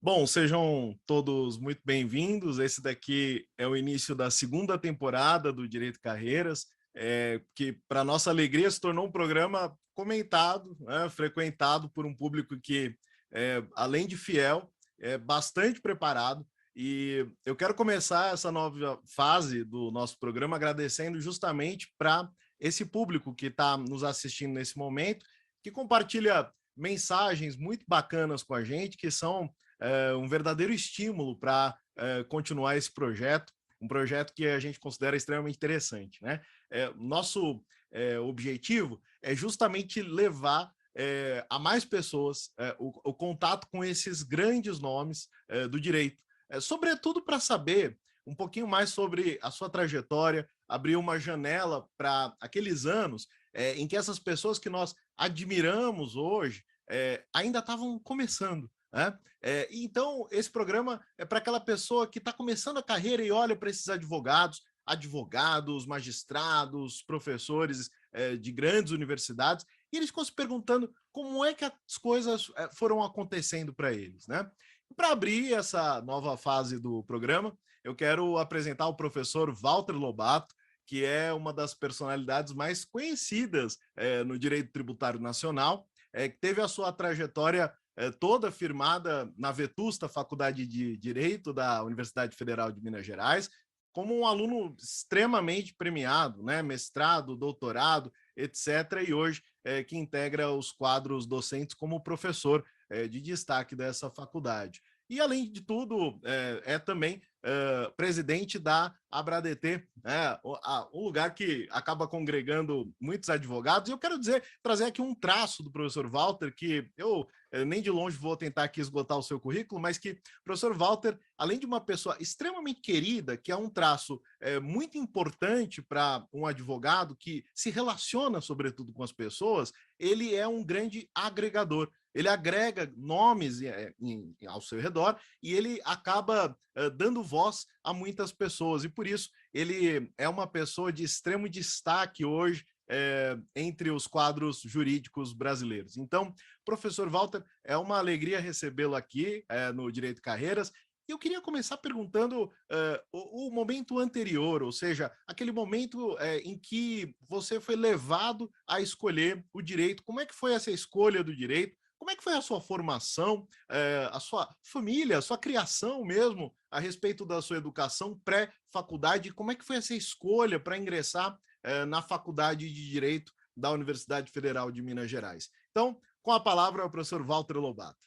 Bom, sejam todos muito bem-vindos. Esse daqui é o início da segunda temporada do Direito Carreiras, que, para nossa alegria, se tornou um programa comentado, né, frequentado por um público que, além de fiel, é bastante preparado. E eu quero começar essa nova fase do nosso programa agradecendo justamente para esse público que está nos assistindo nesse momento, que compartilha mensagens muito bacanas com a gente, que são um verdadeiro estímulo para continuar esse projeto, um projeto que a gente considera extremamente interessante, né? Nosso objetivo é justamente levar a mais pessoas o contato com esses grandes nomes do direito, sobretudo para saber um pouquinho mais sobre a sua trajetória, abrir uma janela para aqueles anos em que essas pessoas que nós admiramos hoje ainda estavam começando, né? Então, esse programa é para aquela pessoa que está começando a carreira e olha para esses advogados, magistrados, professores de grandes universidades, e eles ficam se perguntando como é que as coisas foram acontecendo para eles, né? Para abrir essa nova fase do programa, eu quero apresentar o professor Walter Lobato, que é uma das personalidades mais conhecidas no direito tributário nacional, que teve a sua trajetória toda firmada na Vetusta Faculdade de Direito da Universidade Federal de Minas Gerais, como um aluno extremamente premiado, né? Mestrado, doutorado, etc. E hoje que integra os quadros docentes como professor de destaque dessa faculdade. E, além de tudo, é também presidente da ABRADT, né? Um lugar que acaba congregando muitos advogados. E eu quero trazer aqui um traço do professor Walter, que eu nem de longe vou tentar aqui esgotar o seu currículo, mas que o professor Walter, além de uma pessoa extremamente querida, que é um traço muito importante para um advogado que se relaciona, sobretudo, com as pessoas, ele é um grande agregador. Ele agrega nomes ao seu redor e ele acaba dando voz a muitas pessoas. E por isso ele é uma pessoa de extremo destaque hoje entre os quadros jurídicos brasileiros. Então, professor Walter, é uma alegria recebê-lo aqui no Direito Carreiras. E eu queria começar perguntando o momento anterior, ou seja, aquele momento em que você foi levado a escolher o direito. Como é que foi essa escolha do direito? Como é que foi a sua formação, a sua família, a sua criação mesmo, a respeito da sua educação pré-faculdade? Como é que foi essa escolha para ingressar na Faculdade de Direito da Universidade Federal de Minas Gerais? Então, com a palavra, o professor Walter Lobato.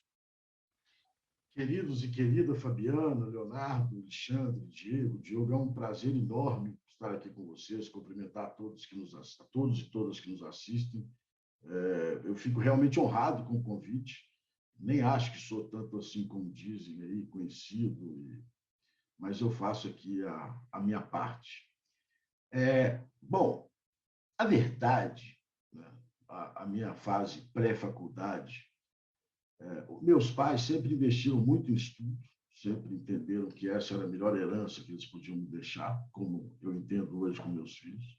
Queridos e querida Fabiana, Leonardo, Alexandre, Diego. Diogo, é um prazer enorme estar aqui com vocês, cumprimentar a todos e todas que nos assistem. Eu fico realmente honrado com o convite. Nem acho que sou tanto assim como dizem aí, conhecido, mas eu faço aqui a minha parte. Bom, a verdade, né, a minha fase pré-faculdade, meus pais sempre investiram muito em estudo, sempre entenderam que essa era a melhor herança que eles podiam me deixar, como eu entendo hoje com meus filhos.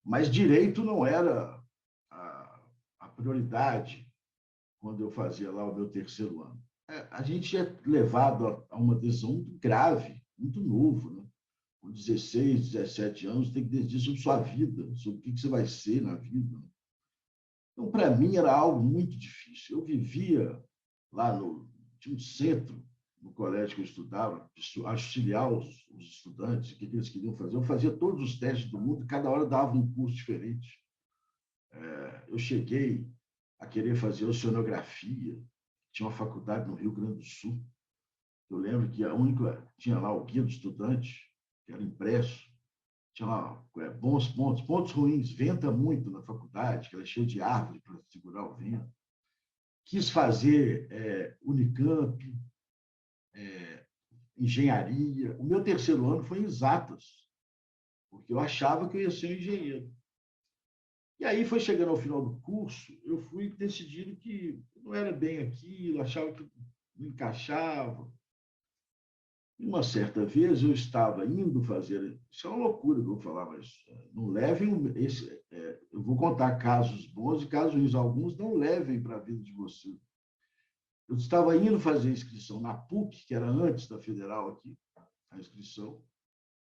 Mas direito não era a prioridade quando eu fazia lá o meu terceiro ano. A gente é levado a uma decisão muito grave, muito novo, né? Com 16, 17 anos, tem que decidir sobre sua vida, sobre o que você vai ser na vida. Então, para mim, era algo muito difícil. Eu vivia lá tinha um centro no colégio que eu estudava, auxiliar os estudantes, o que eles queriam fazer. Eu fazia todos os testes do mundo, cada hora dava um curso diferente. Eu cheguei a querer fazer oceanografia, tinha uma faculdade no Rio Grande do Sul. Eu lembro que a única tinha lá o guia do estudante, que era impresso, tinha lá bons pontos, pontos ruins, venta muito na faculdade, que era cheio de árvore para segurar o vento. Quis fazer Unicamp, engenharia. O meu terceiro ano foi em exatas, porque eu achava que eu ia ser um engenheiro. E aí foi chegando ao final do curso, eu fui decidindo que não era bem aquilo, achava que não encaixava. E uma certa vez eu estava indo fazer, isso é uma loucura que eu vou falar, mas não levem eu vou contar casos bons e casos ruins, alguns não levem para a vida de vocês. Eu estava indo fazer inscrição na PUC, que era antes da Federal aqui, a inscrição.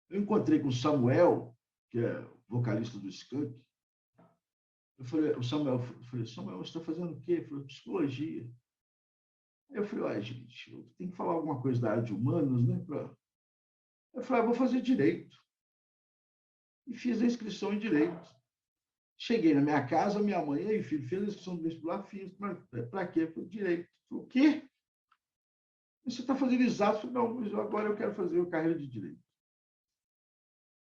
Eu encontrei com o Samuel, que é vocalista do Skank. Eu falei, Samuel, você está fazendo o quê? Ele falou, psicologia. Eu falei, gente, eu tenho que falar alguma coisa da área de humanos, né? Eu falei, vou fazer direito. E fiz a inscrição em direito. Cheguei na minha casa, minha mãe, aí, filho, fez a inscrição do vestibular, fiz. Para quê? Eu falei, direito. Eu falei, o quê? Você está fazendo exato? Eu falei, não, mas agora eu quero fazer a carreira de direito.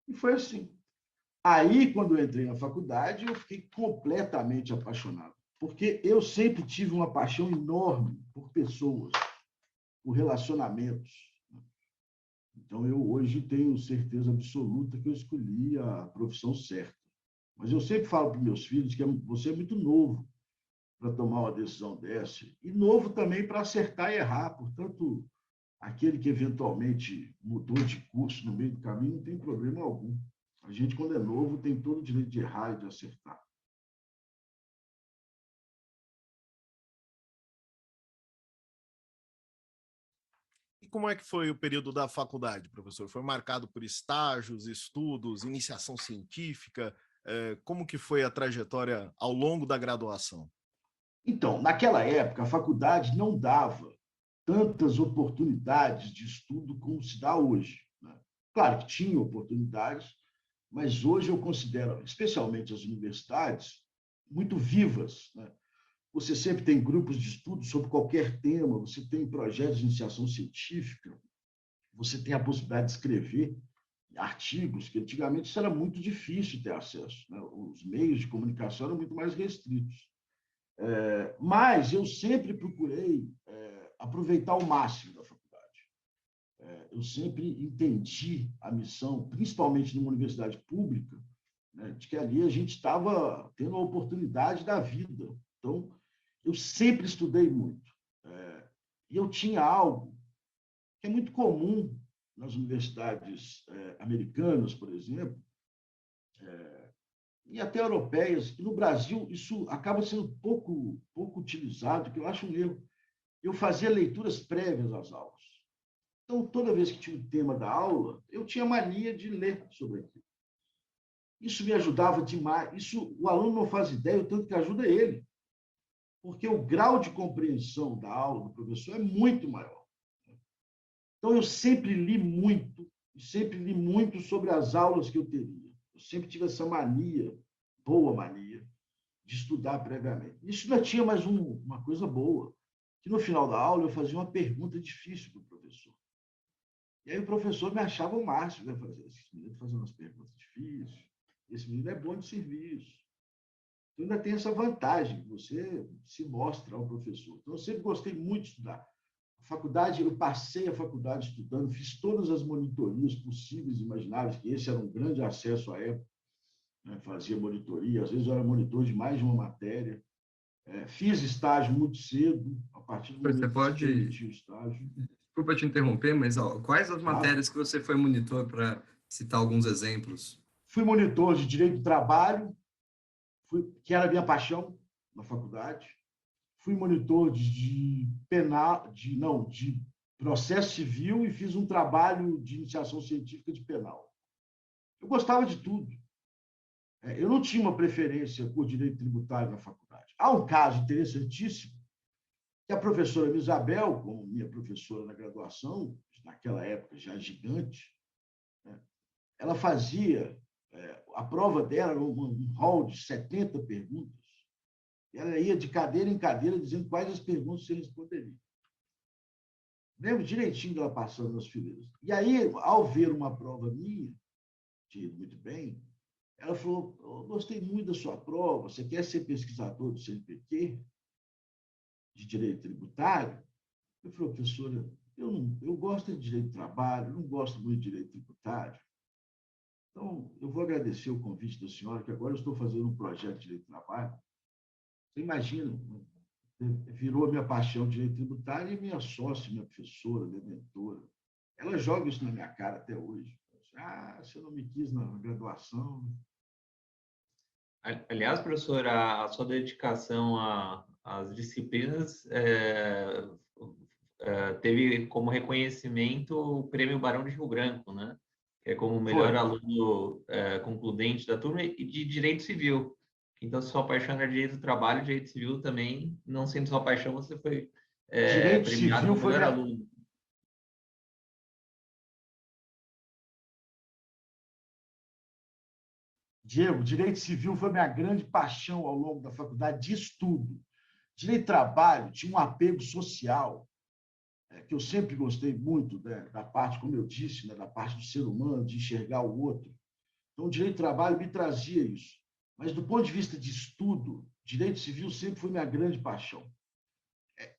E foi assim. Aí, quando eu entrei na faculdade, eu fiquei completamente apaixonado, porque eu sempre tive uma paixão enorme por pessoas, por relacionamentos. Então, eu hoje tenho certeza absoluta que eu escolhi a profissão certa. Mas eu sempre falo para meus filhos que você é muito novo para tomar uma decisão dessa, e novo também para acertar e errar. Portanto, aquele que eventualmente mudou de curso no meio do caminho não tem problema algum. A gente, quando é novo, tem todo o direito de errar e de acertar. E como é que foi o período da faculdade, professor? Foi marcado por estágios, estudos, iniciação científica? Como que foi a trajetória ao longo da graduação? Então, naquela época, a faculdade não dava tantas oportunidades de estudo como se dá hoje, né? Claro que tinha oportunidades, mas hoje eu considero, especialmente as universidades, muito vivas, né? Você sempre tem grupos de estudo sobre qualquer tema, você tem projetos de iniciação científica, você tem a possibilidade de escrever artigos, que antigamente isso era muito difícil ter acesso, né? Os meios de comunicação eram muito mais restritos. Mas eu sempre procurei aproveitar o máximo da faculdade. Eu sempre entendi a missão, principalmente numa universidade pública, né, de que ali a gente estava tendo a oportunidade da vida. Então, eu sempre estudei muito. E eu tinha algo que é muito comum nas universidades americanas, por exemplo, e até europeias, e no Brasil isso acaba sendo pouco utilizado, que eu acho um erro. Eu fazia leituras prévias às aulas. Então, toda vez que tinha um tema da aula, eu tinha mania de ler sobre aquilo. Isso me ajudava demais. Isso, o aluno não faz ideia, o tanto que ajuda ele. Porque o grau de compreensão da aula do professor é muito maior. Então, eu sempre li muito sobre as aulas que eu teria. Eu sempre tive essa mania, boa mania, de estudar previamente. Isso ainda tinha mais uma coisa boa, que no final da aula eu fazia uma pergunta difícil para o professor. E aí o professor me achava o máximo, né? Fazia, esse menino fazendo umas perguntas difíceis, esse menino é bom de serviço. Então, ainda tem essa vantagem, você se mostra ao professor. Então, eu sempre gostei muito de estudar. A faculdade, eu passei a faculdade estudando, fiz todas as monitorias possíveis e imagináveis, que esse era um grande acesso à época, né? Fazia monitoria, às vezes eu era monitor de mais de uma matéria. Fiz estágio muito cedo, a partir do Você momento que se pode, permitiu o estágio. desculpa te interromper, mas quais as Claro. matérias que você foi monitor, para citar alguns exemplos? Fui monitor de direito do trabalho, que era a minha paixão na faculdade. Fui monitor de penal, de processo civil e fiz um trabalho de iniciação científica de penal. Eu gostava de tudo. Eu não tinha uma preferência por direito tributário na faculdade. Há um caso interessantíssimo que a professora Isabel, como minha professora na graduação, naquela época já gigante, né, ela fazia, a prova dela era um hall de 70 perguntas. Ela ia de cadeira em cadeira dizendo quais as perguntas você responderia. Lembro direitinho dela passando nas fileiras. E aí, ao ver uma prova minha, tinha ido muito bem, ela falou, eu gostei muito da sua prova, você quer ser pesquisador do CNPq, de direito tributário? Eu falei, professora, eu gosto de direito do trabalho, não gosto muito de direito tributário. Então, eu vou agradecer o convite da senhora, que agora eu estou fazendo um projeto de direito do trabalho. Você imagina, virou a minha paixão de direito tributário e minha sócia, minha professora, minha mentora. Ela joga isso na minha cara até hoje. Você não me quis na graduação. Aliás, professor, a sua dedicação às disciplinas teve como reconhecimento o Prêmio Barão de Rio Branco, né? Que é como o melhor aluno concludente da turma e de Direito Civil. Então, se sua paixão era Direito do Trabalho, Direito Civil também, não sendo sua paixão, você foi premiado como melhor aluno. Diego, Direito Civil foi minha grande paixão ao longo da faculdade de estudo. Direito do Trabalho tinha um apego social, que eu sempre gostei muito, né, da parte, como eu disse, né, da parte do ser humano, de enxergar o outro. Então, o Direito do Trabalho me trazia isso. Mas, do ponto de vista de estudo, Direito Civil sempre foi minha grande paixão.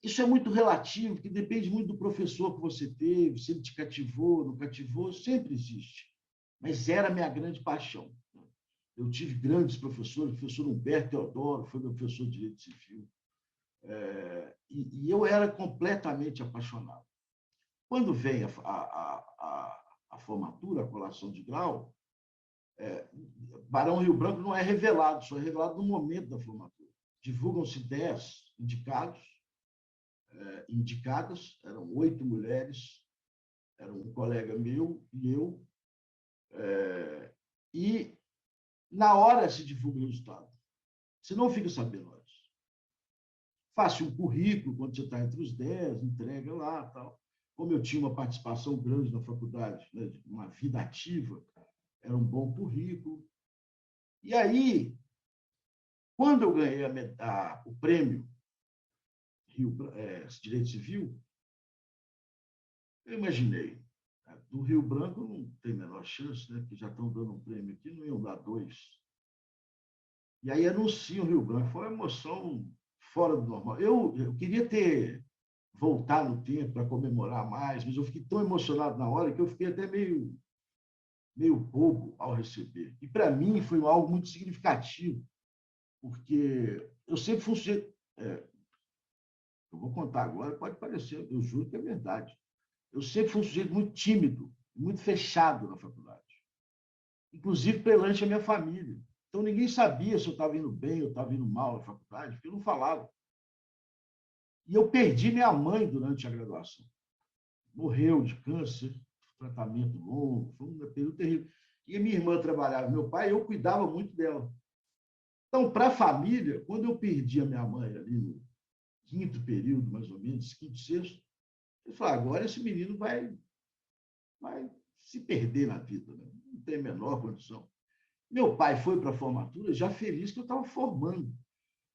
Isso é muito relativo, porque depende muito do professor que você teve, se ele te cativou, não cativou, sempre existe. Mas era a minha grande paixão. Eu tive grandes professores, o professor Humberto Teodoro foi meu professor de Direito Civil. E eu era completamente apaixonado. Quando vem a formatura, a colação de grau, Barão Rio Branco não é revelado, só é revelado no momento da formatura. Divulgam-se 10 indicadas, eram 8 mulheres, era um colega meu e eu, e na hora se divulga o resultado. Você não fica sabendo antes. Faça um currículo quando você está entre os 10, entrega lá, tal. Como eu tinha uma participação grande na faculdade, né, uma vida ativa, era um bom currículo. E aí, quando eu ganhei o prêmio Direito Civil, eu imaginei, do Rio Branco não tem a menor chance, né, porque já estão dando um prêmio aqui, não iam dar 2. E aí anunciam o Rio Branco, foi uma emoção fora do normal. Eu queria ter voltar no tempo para comemorar mais, mas eu fiquei tão emocionado na hora que eu fiquei até meio bobo ao receber. E, para mim, foi algo muito significativo, porque eu sempre fui um sujeito... eu vou contar agora, pode parecer, eu juro que é verdade. Eu sempre fui um sujeito muito tímido, muito fechado na faculdade. Inclusive perante a minha família. Então, ninguém sabia se eu estava indo bem ou estava indo mal na faculdade, porque eu não falava. E eu perdi minha mãe durante a graduação. Morreu de câncer, tratamento longo, foi um período terrível. E a minha irmã trabalhava, meu pai, eu cuidava muito dela. Então, para a família, quando eu perdi a minha mãe ali no 5º período, mais ou menos, 5º, 6º, eu falei, agora esse menino vai se perder na vida, né? Não tem a menor condição. Meu pai foi para a formatura já feliz que eu estava formando.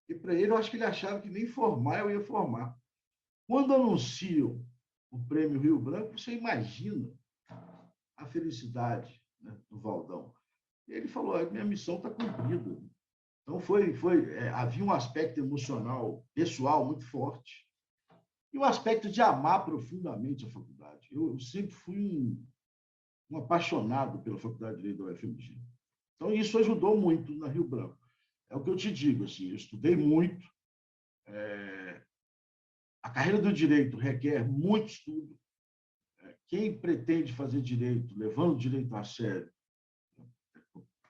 E para ele, eu acho que ele achava que nem formar eu ia formar. Quando anunciam o Prêmio Rio Branco, você imagina a felicidade, né, do Valdão. E ele falou, minha missão está cumprida. Então, havia um aspecto emocional, pessoal, muito forte. E o aspecto de amar profundamente a faculdade. Eu sempre fui um apaixonado pela Faculdade de Direito da UFMG. Então, isso ajudou muito na Rio Branco. É o que eu te digo, assim, eu estudei muito. A carreira do direito requer muito estudo. Quem pretende fazer direito, levando o direito a sério,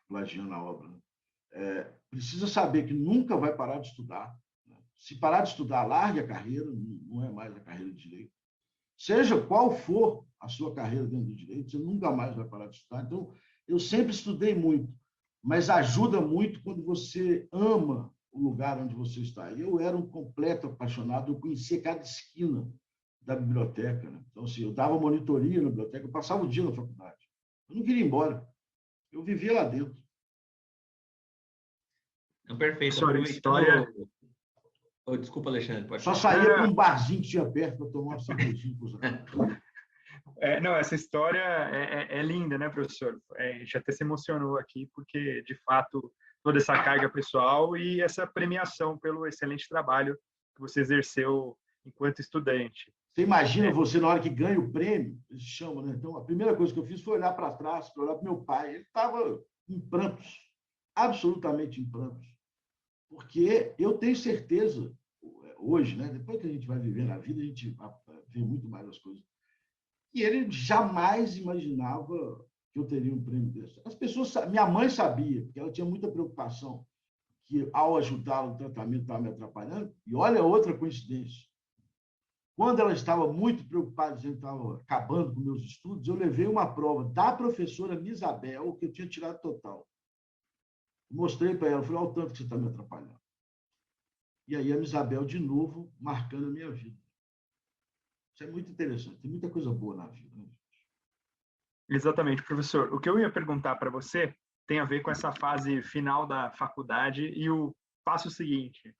plagiando a obra, né, precisa saber que nunca vai parar de estudar. Né? Se parar de estudar, largue a carreira, não é mais a carreira de direito. Seja qual for a sua carreira dentro do direito, você nunca mais vai parar de estudar. Então, eu sempre estudei muito, mas ajuda muito quando você ama o lugar onde você está. Eu era um completo apaixonado, eu conhecia cada esquina da biblioteca. Né? Então, assim, eu dava monitoria na biblioteca, eu passava o dia na faculdade. Eu não queria ir embora. Eu vivia lá dentro. Perfeito. História... Oh, desculpa, Alexandre. Pode Só falar. saía para um barzinho que tinha perto para tomar uma cervejinha. Não, essa história é linda, né, professor? A gente até se emocionou aqui, porque, de fato, toda essa carga pessoal e essa premiação pelo excelente trabalho que você exerceu enquanto estudante. Você imagina você, na hora que ganha o prêmio, eles chamam, né? Então, a primeira coisa que eu fiz foi olhar para trás, para olhar para meu pai. Ele estava em prantos, absolutamente em prantos. Porque eu tenho certeza, hoje, né? Depois que a gente vai viver na vida, a gente vê muito mais as coisas. E ele jamais imaginava que eu teria um prêmio desse. As pessoas, minha mãe sabia, porque ela tinha muita preocupação que, ao ajudá-lo no tratamento, estava me atrapalhando. E olha outra coincidência. Quando ela estava muito preocupada, dizendo que estava acabando com meus estudos, eu levei uma prova da professora Misabel, que eu tinha tirado total. Mostrei para ela, falei, olha o tanto que você está me atrapalhando. E aí a Misabel, de novo, marcando a minha vida. Isso é muito interessante, tem muita coisa boa na vida, né? Exatamente, professor. O que eu ia perguntar para você tem a ver com essa fase final da faculdade e o passo seguinte.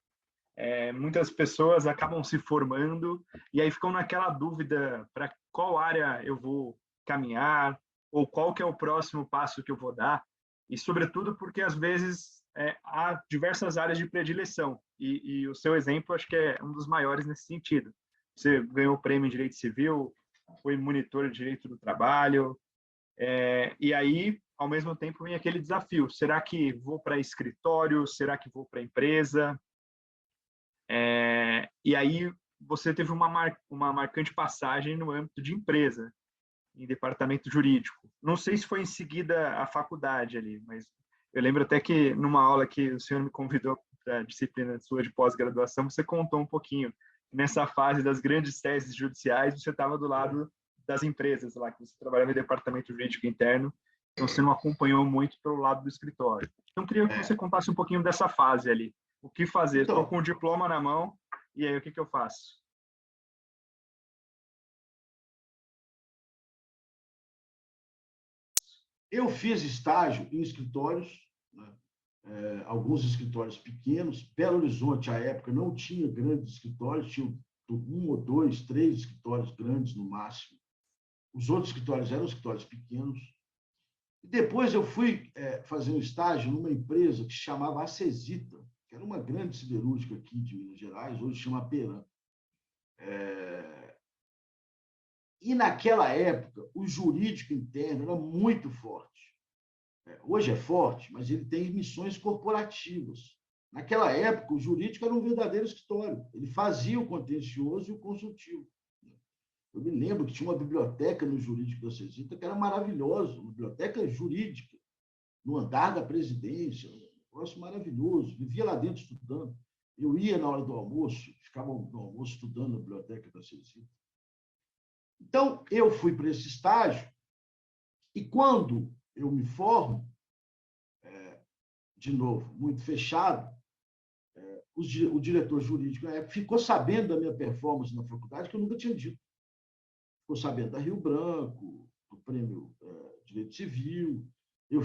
Muitas pessoas acabam se formando e aí ficam naquela dúvida para qual área eu vou caminhar ou qual que é o próximo passo que eu vou dar. E, sobretudo, porque, às vezes, há diversas áreas de predileção. E o seu exemplo, acho que é um dos maiores nesse sentido. Você ganhou o prêmio em Direito Civil, foi monitor de Direito do Trabalho, e aí, ao mesmo tempo, vem aquele desafio. Será que vou para escritório? Será que vou para empresa? E aí, você teve uma marcante passagem no âmbito de empresa, em departamento jurídico. Não sei se foi em seguida a faculdade ali, mas eu lembro até que numa aula que o senhor me convidou para a disciplina sua de pós-graduação, você contou um pouquinho. Nessa fase das grandes teses judiciais, você estava do lado das empresas lá, que você trabalhava em departamento jurídico interno, então você não acompanhou muito pelo lado do escritório. Então, queria que você contasse um pouquinho dessa fase ali. O que fazer? Estou com o diploma na mão, e aí o que eu faço? Eu fiz estágio em escritórios, né? Alguns escritórios pequenos. Belo Horizonte, à época, não tinha grandes escritórios, tinha um ou dois, três escritórios grandes no máximo. Os outros escritórios eram escritórios pequenos. E depois eu fui fazer um estágio numa empresa que se chamava Acesita, que era uma grande siderúrgica aqui de Minas Gerais, hoje chama Peran. E naquela época, o jurídico interno era muito forte. Hoje é forte, mas ele tem missões corporativas. Naquela época, o jurídico era um verdadeiro escritório. Ele fazia o contencioso e o consultivo. Eu me lembro que tinha uma biblioteca no jurídico da Cesita que era maravilhosa, uma biblioteca jurídica, no andar da presidência, um negócio maravilhoso. Vivia lá dentro estudando. Eu ia na hora do almoço, ficava no almoço estudando na biblioteca da Cesita. Então, eu fui para esse estágio e quando eu me formo, de novo, muito fechado, o diretor jurídico ficou sabendo da minha performance na faculdade, que eu nunca tinha dito. Ficou sabendo da Rio Branco, do prêmio Direito Civil. Eu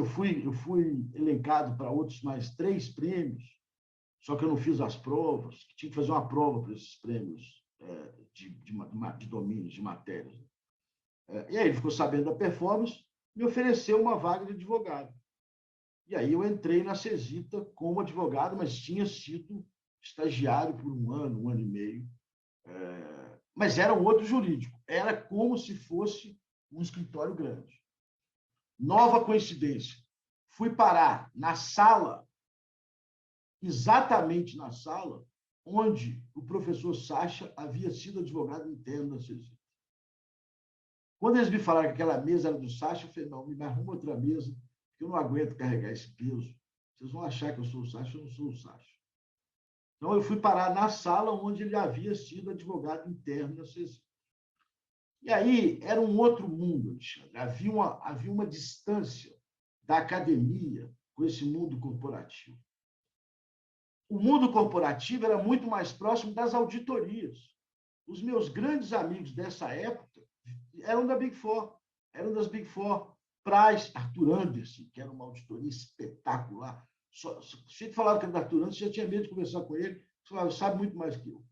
fui elencado para outros mais 3 prêmios, só que eu não fiz as provas, que tinha que fazer uma prova para esses prêmios de domínios, de matérias. E aí ele ficou sabendo da performance, me ofereceu uma vaga de advogado. E aí eu entrei na Cesita como advogado, mas tinha sido estagiário por um ano e meio. Mas era um outro jurídico. Era como se fosse um escritório grande. Nova coincidência. Fui parar na sala, exatamente na sala, onde o professor Sacha havia sido advogado interno da Cesita. Quando eles me falaram que aquela mesa era do Sacha, eu falei, não, me arruma outra mesa, porque eu não aguento carregar esse peso. Vocês vão achar que eu sou o Sacha, eu não sou o Sacha. Então, eu fui parar na sala onde ele havia sido advogado interno da Cesita. E aí, era um outro mundo, Alexandre. Havia uma distância da academia com esse mundo corporativo. O mundo corporativo era muito mais próximo das auditorias. Os meus grandes amigos dessa época eram da Big Four, eram das Big Four. Price, Arthur Anderson, que era uma auditoria espetacular. Se ele falava que era da Arthur Anderson, já tinha medo de conversar com ele. Ele falava, sabe muito mais que eu.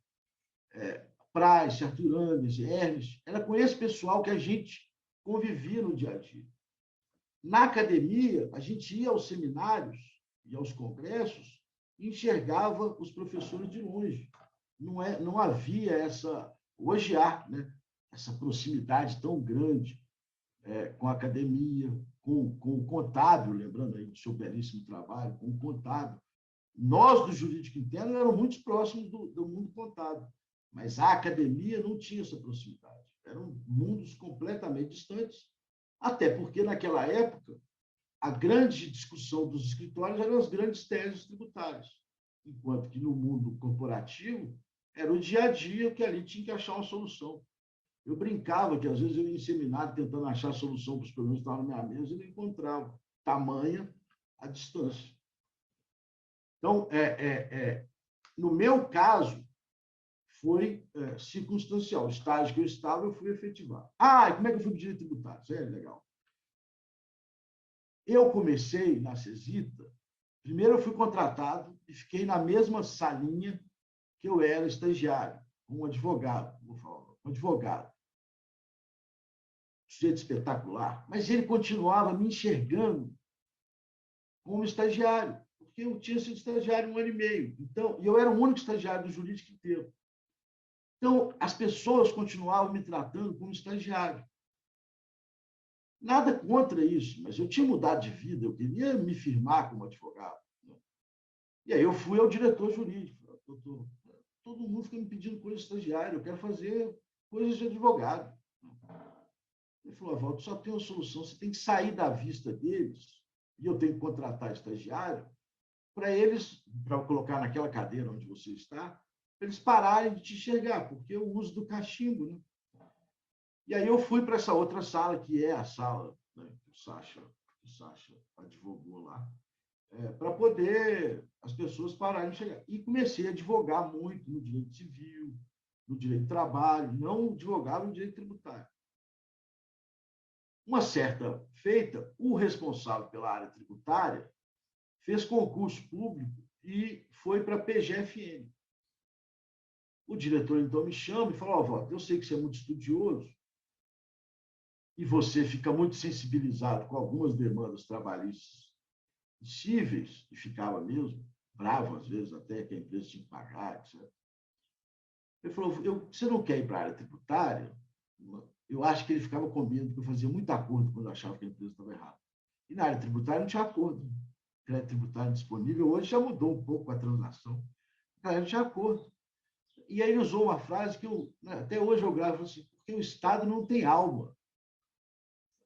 Price, Arthur Anderson, Ernest, era com esse pessoal que a gente convivia no dia a dia. Na academia, a gente ia aos seminários e aos congressos e enxergava os professores de longe. Não havia essa... Hoje há, né, essa proximidade tão grande com a academia, com o contábil, lembrando aí do seu belíssimo trabalho, com o contábil. Nós, do jurídico interno, éramos muito próximos do mundo contábil, mas a academia não tinha essa proximidade. Eram mundos completamente distantes, até porque, naquela época, a grande discussão dos escritórios eram as grandes teses tributárias, enquanto que no mundo corporativo Era o dia a dia que ali tinha que achar uma solução. Eu brincava que, às vezes, eu ia em seminário tentando achar solução para os problemas que estavam na minha mesa e não encontrava. Tamanha a distância. Então, no meu caso, foi circunstancial. O estágio que eu estava, eu fui efetivar. E como é que eu fui para o direito tributário? Isso é legal. Eu comecei na CESITA, primeiro eu fui contratado e fiquei na mesma salinha que eu era estagiário, um advogado, vou falar, um advogado. Sujeito espetacular, mas ele continuava me enxergando como estagiário, porque eu tinha sido estagiário 1 ano e meio. Então, eu era o único estagiário do jurídico inteiro. Então, as pessoas continuavam me tratando como estagiário. Nada contra isso, mas eu tinha mudado de vida, eu queria me firmar como advogado. E aí eu fui ao diretor jurídico. Doutor, todo mundo fica me pedindo coisa de estagiário, eu quero fazer coisas de advogado. Ele falou, Valdo, só tem uma solução, você tem que sair da vista deles, e eu tenho que contratar estagiário, para eles, para colocar naquela cadeira onde você está, para eles pararem de te enxergar, porque eu uso do cachimbo, né? E aí eu fui para essa outra sala, que é a sala, né, que o Sacha advogou lá, para poder as pessoas pararem de chegar. E comecei a advogar muito no direito civil, no direito do trabalho, não advogava no direito tributário. Uma certa feita, o responsável pela área tributária fez concurso público e foi para a PGFN. O diretor, então, me chama e fala, Valdo, eu sei que você é muito estudioso e você fica muito sensibilizado com algumas demandas trabalhistas cíveis, e ficava mesmo, bravo às vezes até, que a empresa tinha que pagar, etc. Ele falou, você não quer ir para a área tributária? Eu acho que ele ficava com medo, porque eu fazia muito acordo quando eu achava que a empresa estava errada. E na área tributária não tinha acordo. Crédito tributário disponível hoje já mudou um pouco a transação. Não tinha acordo. E aí ele usou uma frase que até hoje eu gravo assim, porque o Estado não tem alma.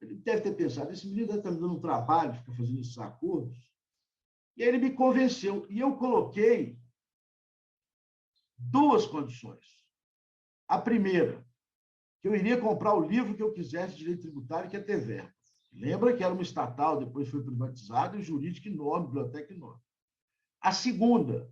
Ele deve ter pensado, esse menino deve estar me dando um trabalho, ficar fazendo esses acordos. E aí ele me convenceu. E eu coloquei 2 condições. A primeira, que eu iria comprar o livro que eu quisesse de direito tributário, que é Tever. Lembra que era uma estatal, depois foi privatizado, e jurídica enorme, biblioteca enorme. A segunda,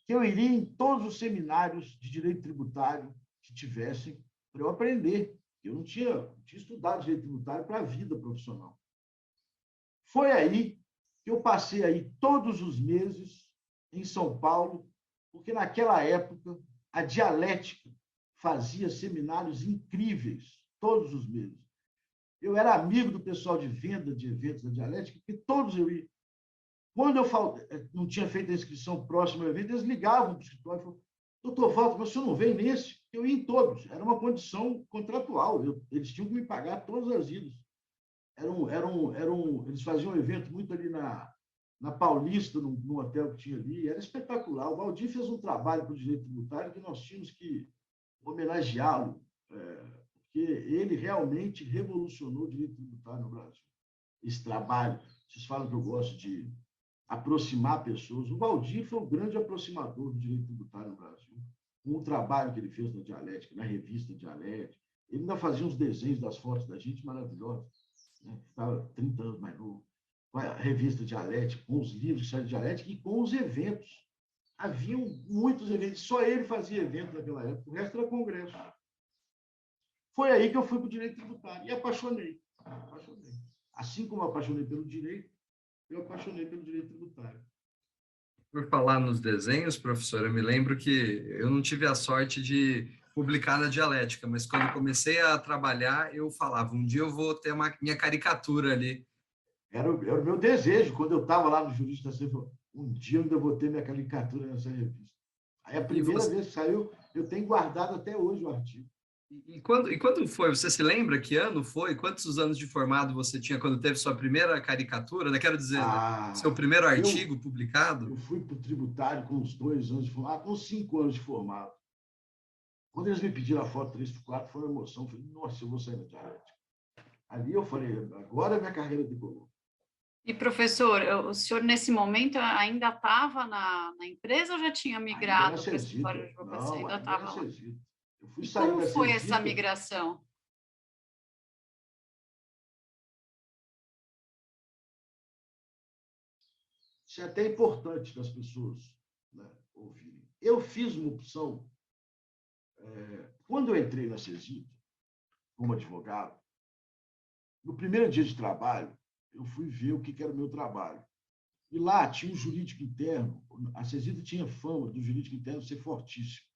que eu iria em todos os seminários de direito tributário que tivessem, para eu aprender. Eu não tinha estudado direito tributário para a vida profissional. Foi aí que eu passei aí todos os meses em São Paulo, porque naquela época a Dialética fazia seminários incríveis todos os meses. Eu era amigo do pessoal de venda de eventos da Dialética, porque todos eu ia. Quando eu não tinha feito a inscrição próxima ao evento, eles ligavam para o escritório e falavam, doutor Walter, mas você não vem nesse? Eu ia em todos. Era uma condição contratual. Eles tinham que me pagar todas as idas. Eles faziam um evento muito ali na Paulista, num hotel que tinha ali. Era espetacular. O Valdir fez um trabalho para o direito tributário que nós tínhamos que homenageá-lo, porque ele realmente revolucionou o direito tributário no Brasil. Esse trabalho, vocês falam que eu gosto de aproximar pessoas. O Valdir foi o grande aproximador do direito tributário no Brasil, com o trabalho que ele fez na Dialética, na revista Dialética. Ele ainda fazia uns desenhos das fotos da gente maravilhosos, né? Estava 30 anos mais novo. Com a revista Dialética, com os livros de Dialética e com os eventos. Haviam muitos eventos, só ele fazia evento naquela época, o resto era congresso. Foi aí que eu fui para o direito tributário e apaixonei. Assim como eu apaixonei pelo direito, eu apaixonei pelo direito tributário. Por falar nos desenhos, professor, eu me lembro que eu não tive a sorte de publicar na Dialética, mas quando comecei a trabalhar, eu falava, um dia eu vou ter minha caricatura ali. Era o meu desejo, quando eu estava lá no Jurista, um dia eu ainda vou ter minha caricatura nessa revista. Aí a primeira vez que saiu, eu tenho guardado até hoje o artigo. E quando foi? Você se lembra que ano foi? Quantos anos de formado você tinha quando teve sua primeira caricatura? Quero dizer, seu primeiro artigo publicado? Eu fui para o tributário com uns 2 anos de formado, com 5 anos de formado. Quando eles me pediram a foto 3x4, foi uma emoção. Eu falei, nossa, eu vou sair da Dialética. Ali eu falei, agora minha carreira decolou. E, professor, o senhor, nesse momento, ainda estava na empresa ou já tinha migrado para o escritório de advocacia? Não, Ainda ainda era estava lá. Cesita. Eu fui E sair como da foi Cesita, essa migração? isso é até importante das pessoas, né, ouvirem. Eu fiz uma opção, quando eu entrei na Cesita, como advogado, no primeiro dia de trabalho, eu fui ver o que era o meu trabalho. E lá tinha um jurídico interno, a Cesita tinha fama do jurídico interno ser fortíssimo.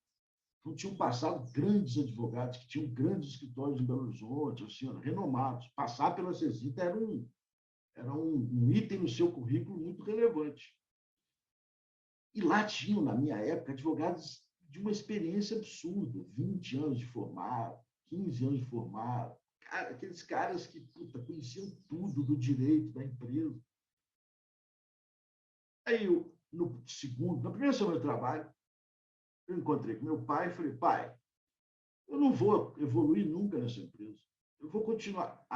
Então, tinham passado grandes advogados que tinham grandes escritórios em Belo Horizonte, assim, renomados. Passar pela Cesita era um item no seu currículo muito relevante. E lá tinham, na minha época, advogados de uma experiência absurda, 20 anos de formado, 15 anos de formado, aqueles caras que conheciam tudo do direito da empresa. Aí, na primeira semana de trabalho, eu encontrei com meu pai e falei, pai, eu não vou evoluir nunca nessa empresa. Eu vou continuar.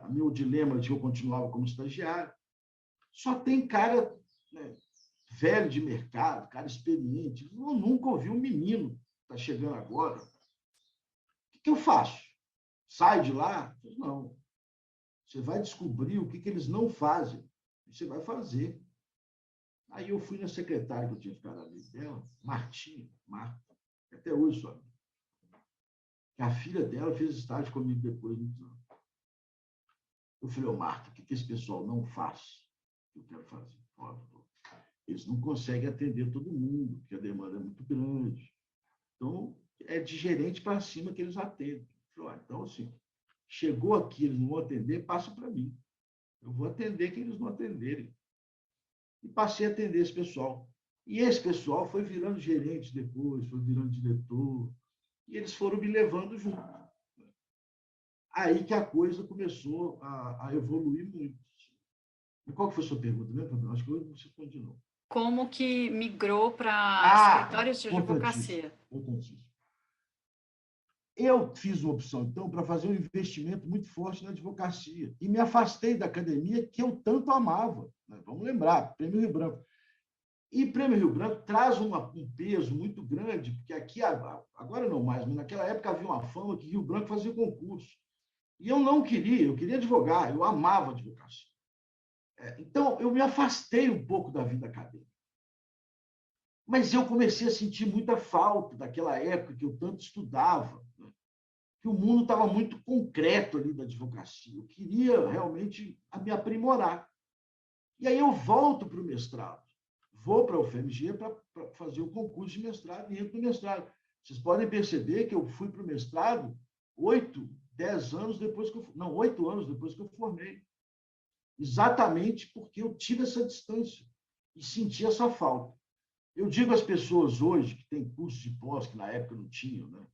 Meu dilema de que eu continuava como estagiário, só tem cara, né, velho de mercado, cara experiente. Eu nunca ouvi um menino que está chegando agora. O que eu faço? Sai de lá? Não. Você vai descobrir o que eles não fazem. Você vai fazer. Aí eu fui na secretária que eu tinha ficado ali dela, Marta, até hoje só. A filha dela fez estágio comigo depois. Eu falei, Marta, o que esse pessoal não faz? Eu quero fazer. Eles não conseguem atender todo mundo, porque a demanda é muito grande. Então, é de gerente para cima que eles atendem. Eu falei, então, assim, chegou aqui, eles não vão atender, passa para mim. Eu vou atender quem eles não atenderem. E passei a atender esse pessoal. E esse pessoal foi virando gerente depois, foi virando diretor, e eles foram me levando junto. Aí que a coisa começou a evoluir muito. E qual que foi a sua pergunta, né, Fabiano? Acho que eu não respondi, não. Como que migrou para escritórios de advocacia? Importantíssimo. Eu fiz uma opção, então, para fazer um investimento muito forte na advocacia. E me afastei da academia que eu tanto amava. Vamos lembrar, Prêmio Rio Branco. E Prêmio Rio Branco traz um peso muito grande, porque aqui, agora não mais, mas naquela época havia uma fama que Rio Branco fazia concurso. E eu não queria, eu queria advogar, eu amava a advocacia. Então, eu me afastei um pouco da vida acadêmica. Mas eu comecei a sentir muita falta daquela época que eu tanto estudava, né? Que o mundo estava muito concreto ali da advocacia. Eu queria realmente me aprimorar. E aí eu volto para o mestrado. Vou para a UFMG para fazer o concurso de mestrado e entro no mestrado. Vocês podem perceber que eu fui para o mestrado 8 anos depois que eu formei. Exatamente porque eu tive essa distância e senti essa falta. Eu digo às pessoas hoje que têm curso de pós, que na época não tinham, né?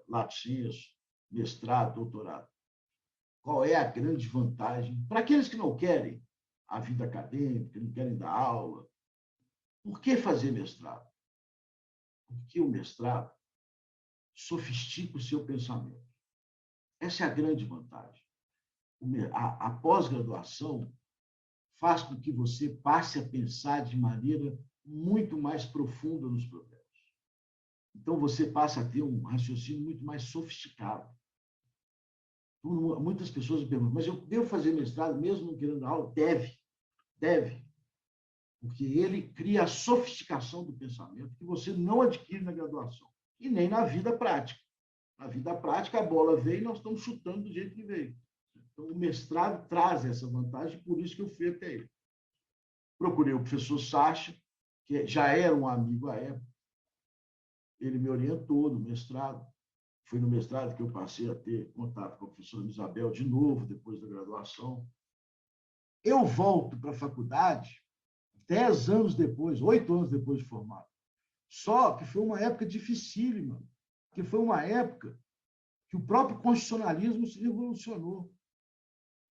Lato sensu, mestrado, doutorado. Qual é a grande vantagem? Para aqueles que não querem a vida acadêmica, não querem dar aula, por que fazer mestrado? Porque o mestrado sofistica o seu pensamento. Essa é a grande vantagem. A pós-graduação faz com que você passe a pensar de maneira muito mais profunda nos problemas. Então, você passa a ter um raciocínio muito mais sofisticado. Muitas pessoas me perguntam, mas eu devo fazer mestrado mesmo não querendo dar aula? Deve. Porque ele cria a sofisticação do pensamento que você não adquire na graduação e nem na vida prática. Na vida prática, a bola veio e nós estamos chutando do jeito que veio. Então, o mestrado traz essa vantagem, por isso que eu fui até ele. Procurei o professor Sacha, que já era um amigo à época. Ele me orientou no mestrado. Foi no mestrado que eu passei a ter contato com a professora Isabel de novo, depois da graduação. Eu volto para a faculdade 10 anos depois, 8 anos depois de formado. Só que foi uma época dificílima, que foi uma época que o próprio constitucionalismo se revolucionou.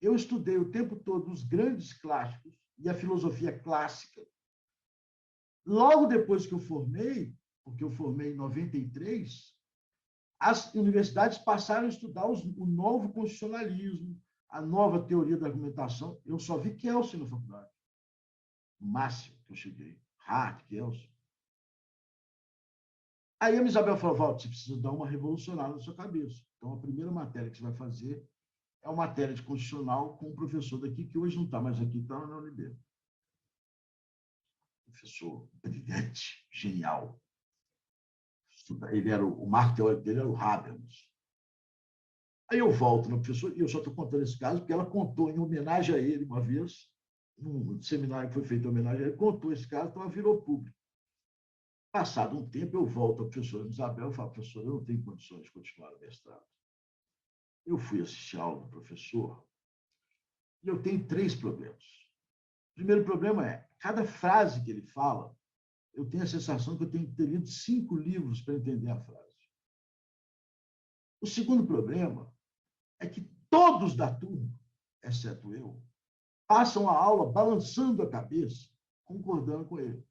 Eu estudei o tempo todo os grandes clássicos e a filosofia clássica. Logo depois que eu formei, porque eu formei em 93, as universidades passaram a estudar o novo constitucionalismo, a nova teoria da argumentação. Eu só vi Kelsen na faculdade. O máximo que eu cheguei. Hart, Kelsen. Aí a Isabel falou, Walter, você precisa dar uma revolucionária na sua cabeça. Então, a primeira matéria que você vai fazer é uma matéria de constitucional com um professor daqui, que hoje não está mais aqui, está na UNB. Professor brilhante, genial. Ele era o marco teórico dele era o Habermas. Aí eu volto no professor, e eu só estou contando esse caso, porque ela contou em homenagem a ele uma vez, num seminário que foi feito em homenagem a ele, contou esse caso, então ela virou público. Passado um tempo, eu volto à professora Isabel e falo, professor, eu não tenho condições de continuar o mestrado. Eu fui assistir a aula do professor e eu tenho 3 problemas. O primeiro problema é, cada frase que ele fala, eu tenho a sensação que eu tenho que ter lido 5 livros para entender a frase. O segundo problema é que todos da turma, exceto eu, passam a aula balançando a cabeça, concordando com ele.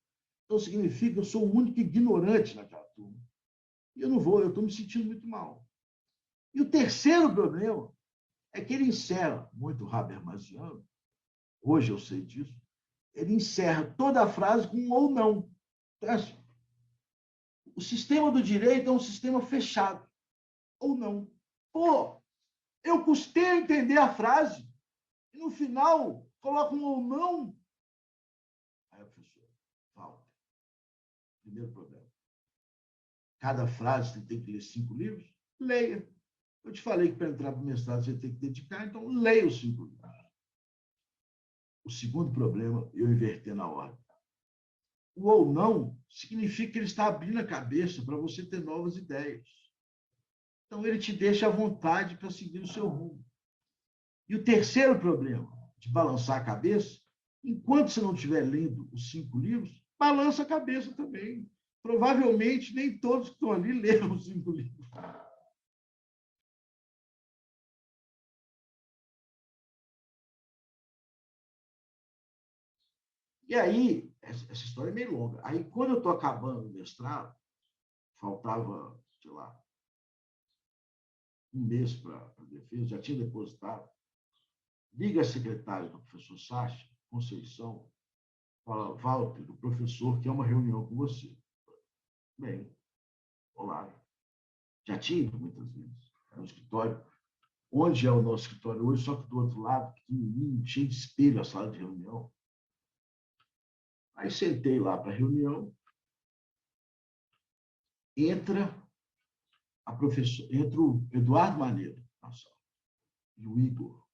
Então, significa que eu sou o único ignorante naquela turma. E eu não vou, eu estou me sentindo muito mal. E o terceiro problema é que ele encerra, muito habermasiano, hoje eu sei disso, ele encerra toda a frase com um ou não. Então, assim, o sistema do direito é um sistema fechado. Ou não. Pô, eu custei a entender a frase e no final coloca um ou não. Aí, professor, falta. Primeiro problema. Cada frase você tem que ler 5 livros? Leia. Eu te falei que para entrar para o mestrado você tem que dedicar, então leia os 5 livros. O segundo problema, eu inverter na ordem. O ou não significa que ele está abrindo a cabeça para você ter novas ideias. Então, ele te deixa à vontade para seguir o seu rumo. E o terceiro problema, de balançar a cabeça, enquanto você não estiver lendo os 5 livros, balança a cabeça também. Provavelmente, nem todos que estão ali leram os 5 livros. E aí, essa história é meio longa. Aí, quando eu estou acabando o mestrado, faltava, sei lá, um mês para a defesa, já tinha depositado. Liga a secretária do professor Sacha, Conceição, fala, Walter, o professor quer uma reunião com você. Bem, olá. Já tinha ido muitas vezes no escritório. Onde é o nosso escritório hoje, só que do outro lado, pequenininho, cheio de espelho, a sala de reunião. Aí sentei lá para a reunião, entra o Eduardo Maneiro na sala, e o Igor.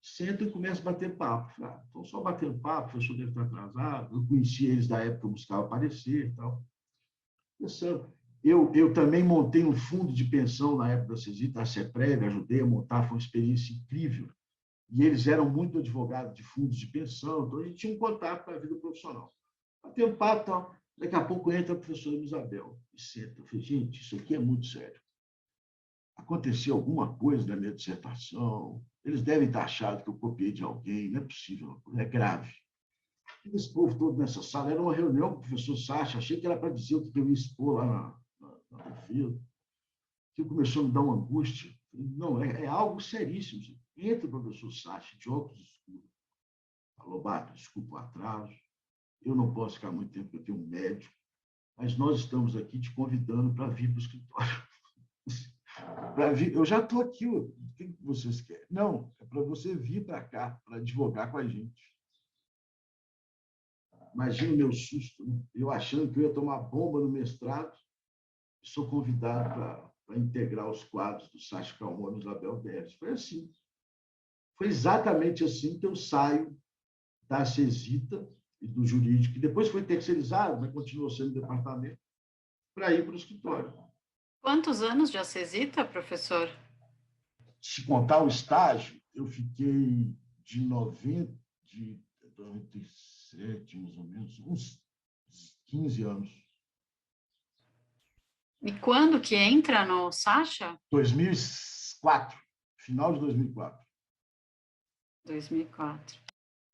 Senta e começa a bater papo. Então, só batendo papo, o professor deve estar atrasado. Eu conhecia eles da época que eu buscava aparecer e tal. Eu também montei um fundo de pensão na época da CESITA, a CEPREV, ajudei a montar, foi uma experiência incrível. E eles eram muito advogados de fundos de pensão, então a gente tinha um contato com a vida profissional. Bateu papo e tal. Daqui a pouco entra a professora Isabel e senta. Eu falei, gente, isso aqui é muito sério. Aconteceu alguma coisa na minha dissertação, eles devem estar achando que eu copiei de alguém, não é possível, é grave. Esse povo todo nessa sala, era uma reunião com o professor Sacha, achei que era para dizer o que eu ia expor lá na defesa. Aquilo começou a me dar uma angústia. Não, é algo seríssimo. Entra o professor Sacha, de óculos escuros. Falou, Bato, desculpa o atraso, eu não posso ficar muito tempo, porque eu tenho um médico, mas nós estamos aqui te convidando para vir para o escritório. Eu já estou aqui, o que vocês querem? Não, é para você vir para cá, para advogar com a gente. Imagina o meu susto, né? Eu achando que eu ia tomar bomba no mestrado, sou convidado para integrar os quadros do Sacha Calmon e Isabel Beres. Foi assim. Foi exatamente assim que eu saio da CESITA e do jurídico, que depois foi terceirizado, mas continuou sendo departamento, para ir para o escritório. Quantos anos de CESITA, professor? Se contar o estágio, eu fiquei de 97, mais ou menos, uns 15 anos. E quando que entra no Sacha? 2004, final de 2004. 2004.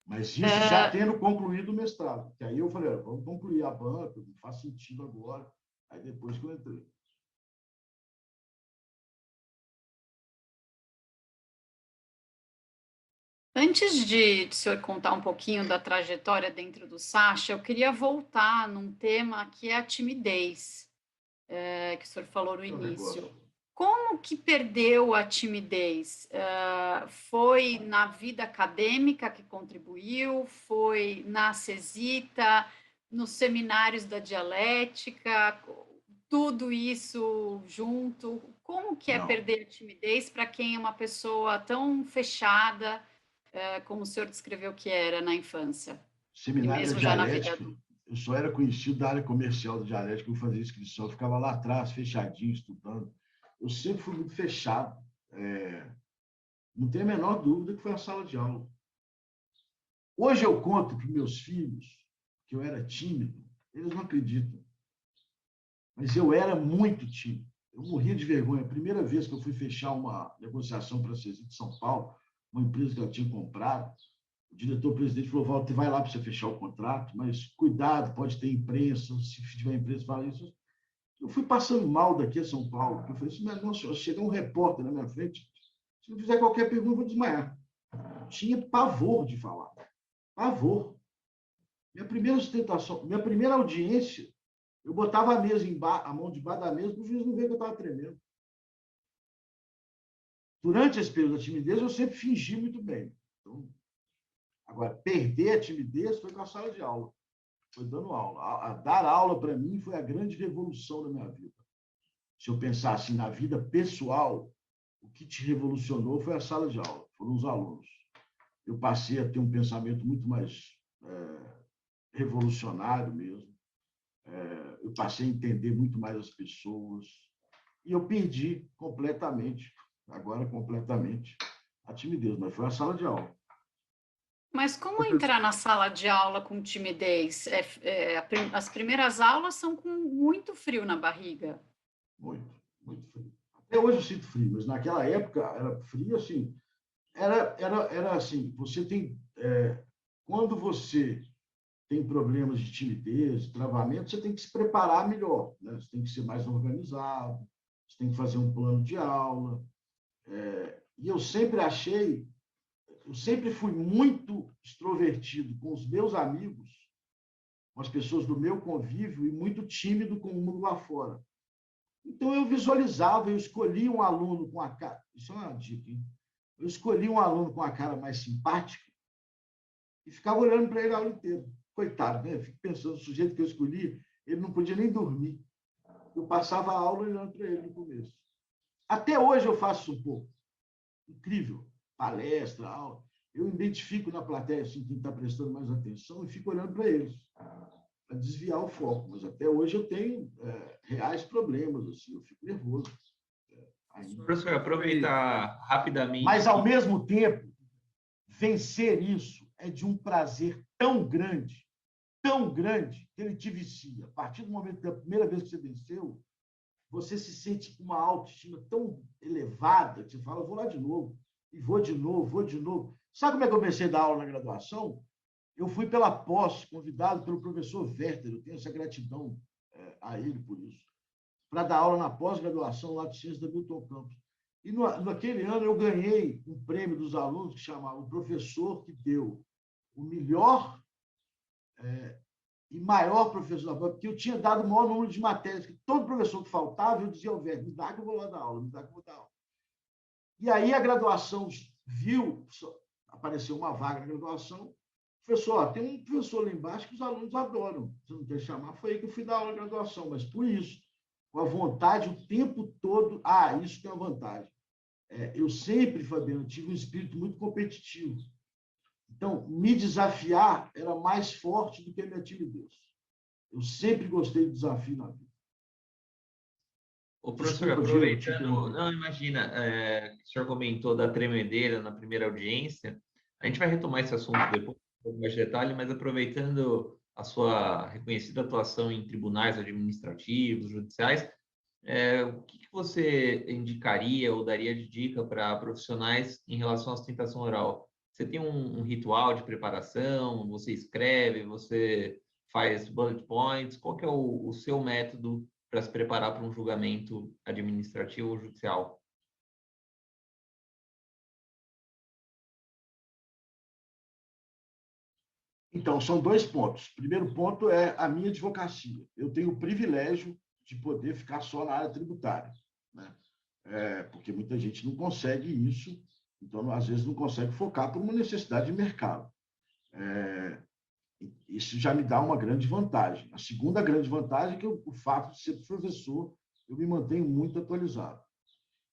Mas isso já tendo concluído o mestrado. Que aí eu falei, vamos concluir a banca, não faz sentido agora. Aí depois que eu entrei. Antes de o senhor contar um pouquinho da trajetória dentro do Sacha, eu queria voltar num tema que é a timidez, que o senhor falou no É um início. negócio. Como que perdeu a timidez? Foi na vida acadêmica que contribuiu? Foi na CESITA, nos seminários da dialética? Tudo isso junto? Como que é Não. perder a timidez para quem é uma pessoa tão fechada, como o senhor descreveu que era na infância? E Seminário da mesmo já na vida dialética, adulta? eu só era conhecido da área comercial da dialética, eu fazia inscrição, eu ficava lá atrás, fechadinho, estudando. Eu sempre fui muito fechado. Não tenho a menor dúvida que foi a sala de aula. Hoje eu conto para meus filhos que eu era tímido, eles não acreditam, mas eu era muito tímido. Eu morria de vergonha. A primeira vez que eu fui fechar uma negociação para a CESI de São Paulo, uma empresa que eu tinha comprado, o diretor-presidente falou, Walter, vai lá para você fechar o contrato, mas cuidado, pode ter imprensa, se tiver imprensa, fala isso. Eu fui passando mal daqui a São Paulo, eu falei assim, mas nossa, chega um repórter na minha frente, se eu fizer qualquer pergunta, eu vou desmaiar. Eu tinha pavor de falar. Pavor. Minha primeira sustentação, minha primeira audiência, eu botava a mesa a mão debaixo da mesa para o juiz não ver que eu estava tremendo. Durante esse período da timidez, eu sempre fingi muito bem. Então, agora, perder a timidez foi com a sala de aula. Foi dando aula. Dar aula, para mim, foi a grande revolução da minha vida. Se eu pensar assim na vida pessoal, o que te revolucionou foi a sala de aula, foram os alunos. Eu passei a ter um pensamento muito mais revolucionário mesmo. Eu passei a entender muito mais as pessoas. E eu perdi completamente, agora completamente, a timidez, mas foi a sala de aula. Mas como entrar na sala de aula com timidez? As primeiras aulas são com muito frio na barriga. Muito, muito frio. Até hoje eu sinto frio, mas naquela época era frio assim. Era assim, você tem. Quando você tem problemas de timidez, travamento, você tem que se preparar melhor, né? Você tem que ser mais organizado, você tem que fazer um plano de aula. E eu sempre fui muito extrovertido com os meus amigos, com as pessoas do meu convívio, e muito tímido com o mundo lá fora. Então, eu visualizava, eu escolhi um aluno com a cara. Isso é uma dica, hein? Eu escolhi um aluno com a cara mais simpática e ficava olhando para ele a aula inteira. Coitado, né? Eu fico pensando, o sujeito que eu escolhi, ele não podia nem dormir. Eu passava a aula olhando para ele no começo. Até hoje eu faço isso um pouco. Incrível. Palestra, aula. Eu identifico na plateia assim, quem está prestando mais atenção e fico olhando para eles, para desviar o foco. Mas até hoje eu tenho reais problemas, assim, eu fico nervoso. Professor, aproveitar rapidamente. Mas, ao mesmo tempo, vencer isso é de um prazer tão grande, que ele te vicia. A partir do momento da primeira vez que você venceu, você se sente com uma autoestima tão elevada que você fala, vou lá de novo, e vou de novo, vou de novo. Sabe como é que eu comecei a dar aula na graduação? Eu fui pela pós, convidado pelo professor Werther, eu tenho essa gratidão a ele por isso, para dar aula na pós-graduação lá de Ciências da Milton Campos. E naquele ano eu ganhei um prêmio dos alunos que chamava o professor que deu o melhor e maior professor da banca, porque eu tinha dado o maior número de matérias, que todo professor que faltava, eu dizia ao velho, me dá que eu vou lá dar aula, me dá que eu vou dar aula. E aí a graduação viu, apareceu uma vaga na graduação, professor, tem um professor lá embaixo que os alunos adoram, você não quer chamar? Foi aí que eu fui dar aula na graduação, mas por isso, com a vontade o tempo todo, isso tem uma vantagem. Eu sempre, Fabiano, tive um espírito muito competitivo. Então, me desafiar era mais forte do que a minha timidez. Eu sempre gostei de desafio na vida. O professor, Desculpa, aproveitando, não, imagina, o senhor comentou da tremedeira na primeira audiência, a gente vai retomar esse assunto depois, um pouco mais de detalhe, mas aproveitando a sua reconhecida atuação em tribunais administrativos, judiciais, o que você indicaria ou daria de dica para profissionais em relação à sustentação oral? Você tem um ritual de preparação? Você escreve? Você faz bullet points? Qual que é o seu método para se preparar para um julgamento administrativo ou judicial? Então, são dois pontos. O primeiro ponto é a minha advocacia. Eu tenho o privilégio de poder ficar só na área tributária, né? Porque muita gente não consegue isso, então, às vezes, não consegue focar por uma necessidade de mercado. Isso já me dá uma grande vantagem. A segunda grande vantagem é que o fato de ser professor, eu me mantenho muito atualizado.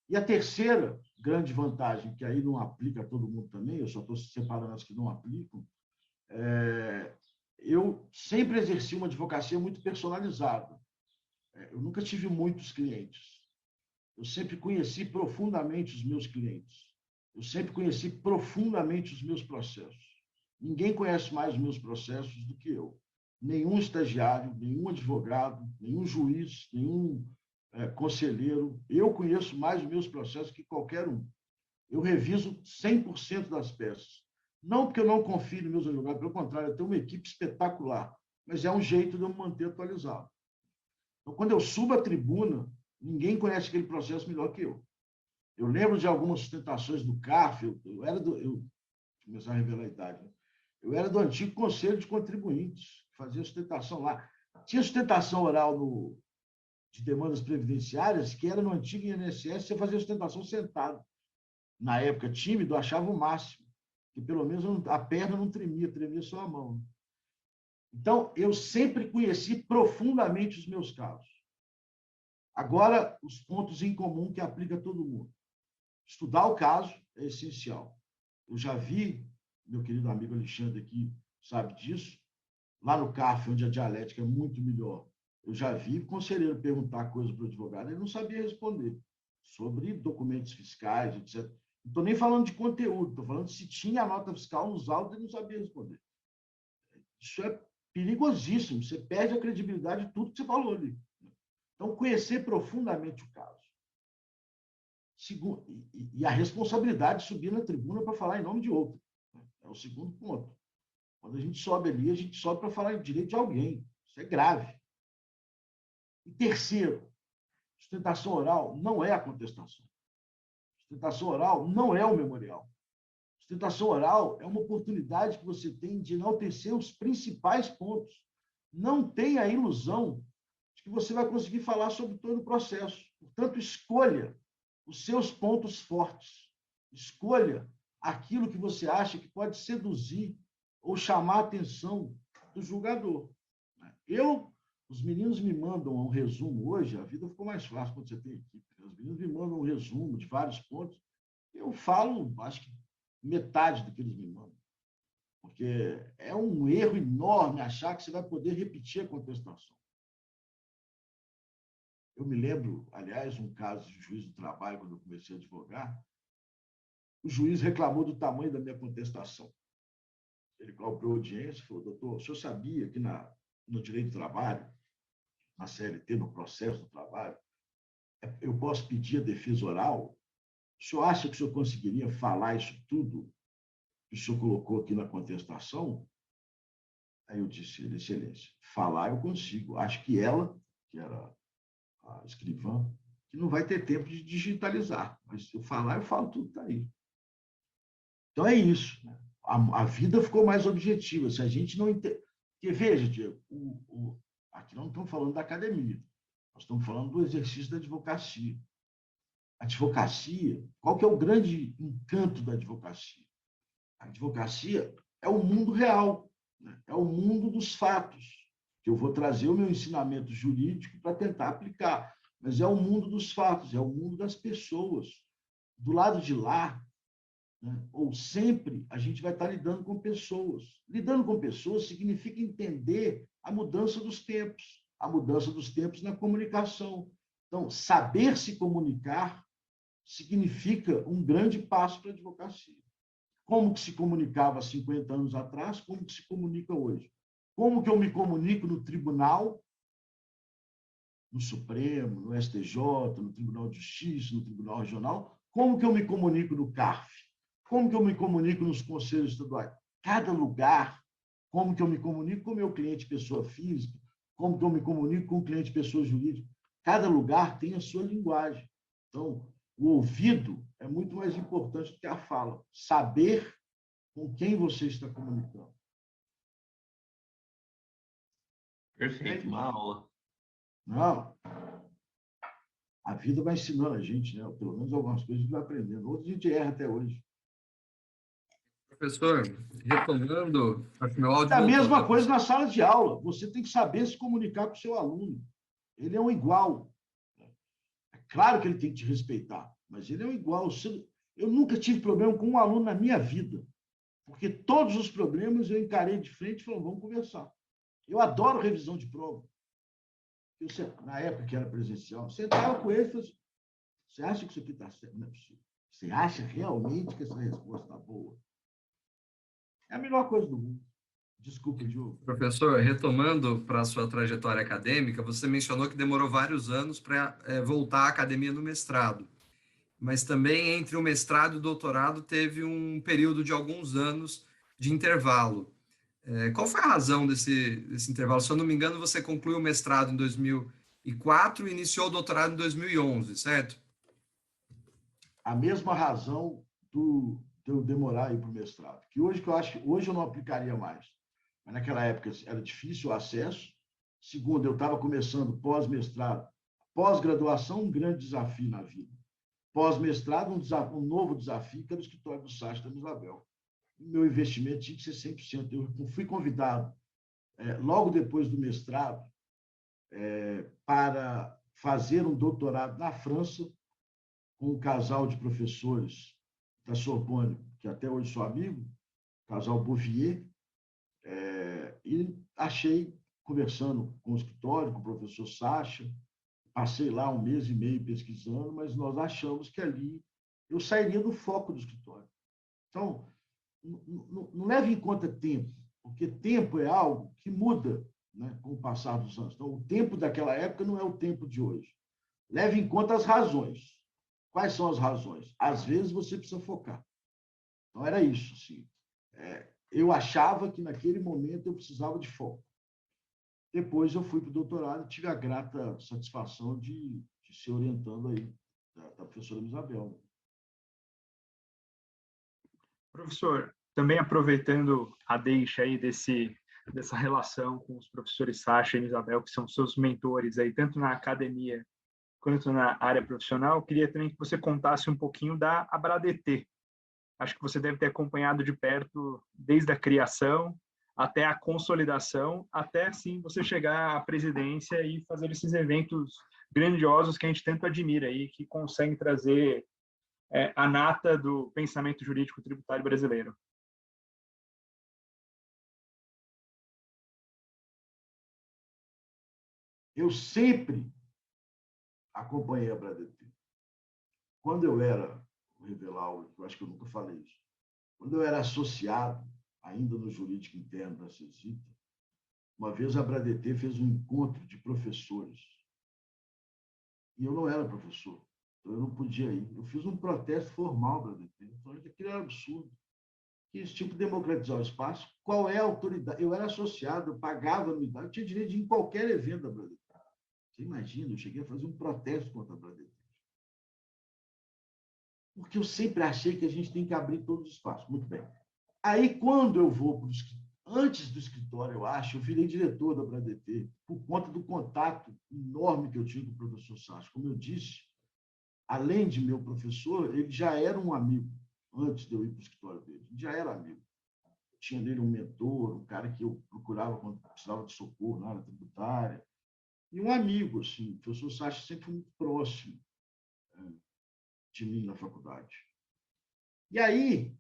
E a terceira grande vantagem, que aí não aplica a todo mundo também, eu só estou separando as que não aplicam, eu sempre exerci uma advocacia muito personalizada. Eu nunca tive muitos clientes. Eu sempre conheci profundamente os meus clientes. Eu sempre conheci profundamente os meus processos. Ninguém conhece mais os meus processos do que eu. Nenhum estagiário, nenhum advogado, nenhum juiz, nenhum conselheiro. Eu conheço mais os meus processos que qualquer um. Eu reviso 100% das peças. Não porque eu não confio nos meus advogados, pelo contrário, eu tenho uma equipe espetacular, mas é um jeito de eu me manter atualizado. Então, quando eu subo a tribuna, ninguém conhece aquele processo melhor que eu. Eu lembro de algumas sustentações do CARF, vou começar a revelar a idade, né? Eu era do antigo Conselho de Contribuintes, fazia sustentação lá. Tinha sustentação oral de demandas previdenciárias, que era no antigo INSS, você fazia sustentação sentado. Na época, tímido, eu achava o máximo, que pelo menos a perna não tremia, tremia só a mão. Então, eu sempre conheci profundamente os meus casos. Agora, os pontos em comum que aplica a todo mundo. Estudar o caso é essencial. Eu já vi, meu querido amigo Alexandre aqui sabe disso, lá no CARF, onde a dialética é muito melhor, eu já vi conselheiro perguntar coisa para o advogado e ele não sabia responder sobre documentos fiscais, etc. Não estou nem falando de conteúdo, estou falando se tinha a nota fiscal nos autos, ele não sabia responder. Isso é perigosíssimo, você perde a credibilidade de tudo que você falou ali. Então, conhecer profundamente o caso. E a responsabilidade de subir na tribuna para falar em nome de outro. É o segundo ponto. Quando a gente sobe ali, a gente sobe para falar em direito de alguém. Isso é grave. E terceiro, sustentação oral não é a contestação. Sustentação oral não é o memorial. Sustentação oral é uma oportunidade que você tem de enaltecer os principais pontos. Não tenha a ilusão de que você vai conseguir falar sobre todo o processo. Portanto, escolha os seus pontos fortes. Escolha aquilo que você acha que pode seduzir ou chamar a atenção do julgador. Os meninos me mandam um resumo hoje, a vida ficou mais fácil quando você tem equipe. Os meninos me mandam um resumo de vários pontos. Eu falo, acho que metade do que eles me mandam. Porque é um erro enorme achar que você vai poder repetir a contestação. Eu me lembro, aliás, um caso de juiz do trabalho, quando eu comecei a advogar, o juiz reclamou do tamanho da minha contestação. Ele cobrou audiência e falou: doutor, o senhor sabia que no direito do trabalho, na CLT, no processo do trabalho, eu posso pedir a defesa oral? O senhor acha que o senhor conseguiria falar isso tudo que o senhor colocou aqui na contestação? Aí eu disse: excelência, falar eu consigo. Acho que ela, que era a escrivã, que não vai ter tempo de digitalizar, mas se eu falar, eu falo tudo, está aí. Então é isso, né? A vida ficou mais objetiva. Se a gente não entende. Porque, veja, Diego, aqui não estamos falando da academia, nós estamos falando do exercício da advocacia. A advocacia, qual que é o grande encanto da advocacia? A advocacia é o mundo real, né? É o mundo dos fatos, que eu vou trazer o meu ensinamento jurídico para tentar aplicar, mas é o mundo dos fatos, é o mundo das pessoas. Do lado de lá, né, ou sempre, a gente vai estar lidando com pessoas. Lidando com pessoas significa entender a mudança dos tempos na comunicação. Então, saber se comunicar significa um grande passo para a advocacia. Como que se comunicava há 50 anos atrás, como que se comunica hoje? Como que eu me comunico no tribunal, no Supremo, no STJ, no Tribunal de Justiça, no Tribunal Regional? Como que eu me comunico no CARF? Como que eu me comunico nos conselhos estaduais? Cada lugar, como que eu me comunico com o meu cliente pessoa física, como que eu me comunico com o cliente pessoa jurídica. Cada lugar tem a sua linguagem. Então, o ouvido é muito mais importante do que a fala. Saber com quem você está comunicando. Perfeito, uma aula. Não, a vida vai ensinando a gente, né? Pelo menos algumas coisas a gente vai aprendendo. Outras a gente erra até hoje. Professor, retomando, acho que meu áudio É a voltou, mesma né? coisa na sala de aula. Você tem que saber se comunicar com o seu aluno. Ele é um igual. É claro que ele tem que te respeitar, mas ele é um igual. Eu nunca tive problema com um aluno na minha vida, porque todos os problemas eu encarei de frente e falei, vamos conversar. Eu adoro revisão de prova. Na época que era presencial, sentava com ele e falava assim, você acha que isso aqui está certo? Não é possível. Você acha realmente que essa resposta está boa? É a melhor coisa do mundo. Desculpa, Diogo. Professor, retomando para a sua trajetória acadêmica, você mencionou que demorou vários anos para voltar à academia no mestrado, mas também entre o mestrado e o doutorado teve um período de alguns anos de intervalo. Qual foi a razão desse intervalo? Se eu não me engano, você concluiu o mestrado em 2004 e iniciou o doutorado em 2011, certo? A mesma razão de eu demorar ir para o mestrado, que eu acho que hoje eu não aplicaria mais. Mas naquela época era difícil o acesso. Segundo, eu estava começando pós-mestrado. Pós-graduação, um grande desafio na vida. Pós-mestrado, um novo desafio, que era o escritório do Sacha da Isabel. O meu investimento tinha que ser 100%. Eu fui convidado, logo depois do mestrado, para fazer um doutorado na França, com um casal de professores da Sorbonne, que até hoje sou amigo, casal Bouvier, e achei, conversando com o escritório, com o professor Sacha, passei lá 1 mês e meio pesquisando, mas nós achamos que ali eu sairia do foco do escritório. Então, não leve em conta tempo, porque tempo é algo que muda, né, com o passar dos anos. Então, o tempo daquela época não é o tempo de hoje. Leve em conta as razões. Quais são as razões? Às vezes você precisa focar. Então, era isso. Assim. Eu achava que naquele momento eu precisava de foco. Depois eu fui para o doutorado e tive a grata satisfação de ser orientando aí da professora Isabel. Professor, também aproveitando a deixa aí dessa relação com os professores Sacha e Isabel, que são seus mentores aí, tanto na academia quanto na área profissional, queria também que você contasse um pouquinho da Abradt. Acho que você deve ter acompanhado de perto desde a criação até a consolidação, até sim você chegar à presidência e fazer esses eventos grandiosos que a gente tanto admira aí, que conseguem trazer a nata do pensamento jurídico tributário brasileiro. Eu sempre acompanhei a Abradt. Quando eu era, vou revelar, eu acho que eu nunca falei isso, quando eu era associado, ainda no jurídico interno da CESITA, uma vez a Abradt fez um encontro de professores. E eu não era professor, então eu não podia ir. Eu fiz um protesto formal para a Abradt. Falei que aquilo era absurdo. Que esse tipo de democratizar o espaço, qual é a autoridade? Eu era associado, eu pagava anuidade, eu tinha direito de ir em qualquer evento da Abradt. Você imagina, eu cheguei a fazer um protesto contra a Abradt. Porque eu sempre achei que a gente tem que abrir todos os espaços. Muito bem. Aí, quando eu vou para o escritório, antes do escritório, eu acho, eu virei diretor da Abradt, por conta do contato enorme que eu tinha com o professor Sacha. Como eu disse, além de meu professor, ele já era um amigo, antes de eu ir para o escritório dele. Ele já era amigo. Eu tinha nele um mentor, um cara que eu procurava quando precisava de socorro na área tributária. E um amigo, assim. O professor Sacha sempre foi muito próximo de mim na faculdade. E aí,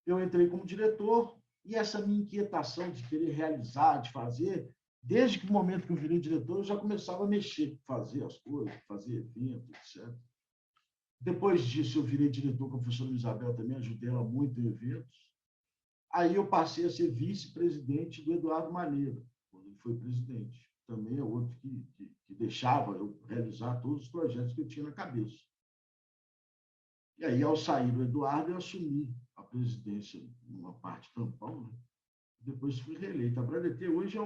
eu entrei como diretor e essa minha inquietação de querer realizar, de fazer, desde que o momento que eu virei diretor, eu já começava a mexer, fazer as coisas, fazer eventos, etc. Depois disso, eu virei diretor com a professora Isabel também, ajudei ela muito em eventos. Aí eu passei a ser vice-presidente do Eduardo Maneira, quando ele foi presidente. Também é outro que deixava eu realizar todos os projetos que eu tinha na cabeça. E aí, ao sair do Eduardo, eu assumi a presidência numa parte tampão, né? Depois fui reeleito. A Abradt hoje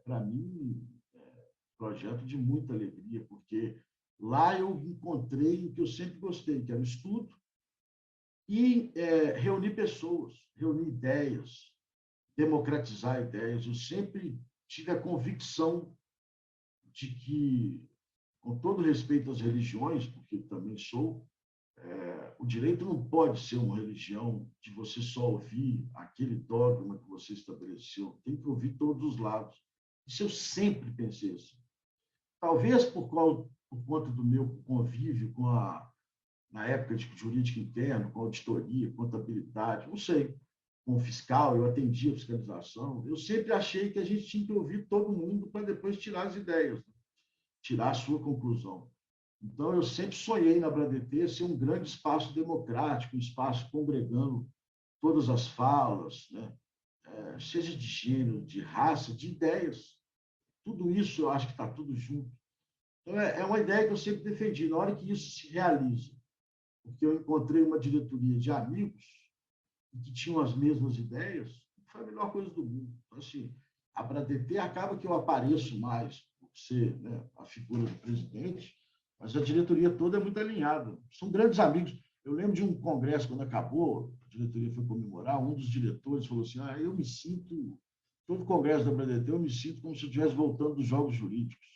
para mim, um projeto de muita alegria, porque lá eu encontrei o que eu sempre gostei, que era o estudo, e reunir pessoas, reunir ideias, democratizar ideias. Eu sempre tive a convicção de que, com todo respeito às religiões, porque também sou, o direito não pode ser uma religião de você só ouvir aquele dogma que você estabeleceu. Tem que ouvir todos os lados. Isso eu sempre pensei assim. Talvez por conta do meu convívio na época de jurídica interna, com auditoria, contabilidade, não sei, com fiscal, eu atendia a fiscalização, eu sempre achei que a gente tinha que ouvir todo mundo para depois tirar as ideias, tirar a sua conclusão. Então, eu sempre sonhei na Bradt ser um grande espaço democrático, um espaço congregando todas as falas, né? Seja de gênero, de raça, de ideias. Tudo isso eu acho que está tudo junto. Então, é uma ideia que eu sempre defendi. Na hora que isso se realiza, porque eu encontrei uma diretoria de amigos que tinham as mesmas ideias, foi a melhor coisa do mundo. Então, assim, a Bradt acaba que eu apareço mais por ser, né, a figura do presidente, mas a diretoria toda é muito alinhada. São grandes amigos. Eu lembro de um congresso, quando acabou, a diretoria foi comemorar, um dos diretores falou assim, eu me sinto, todo congresso da Bradt, eu me sinto como se eu estivesse voltando dos jogos jurídicos.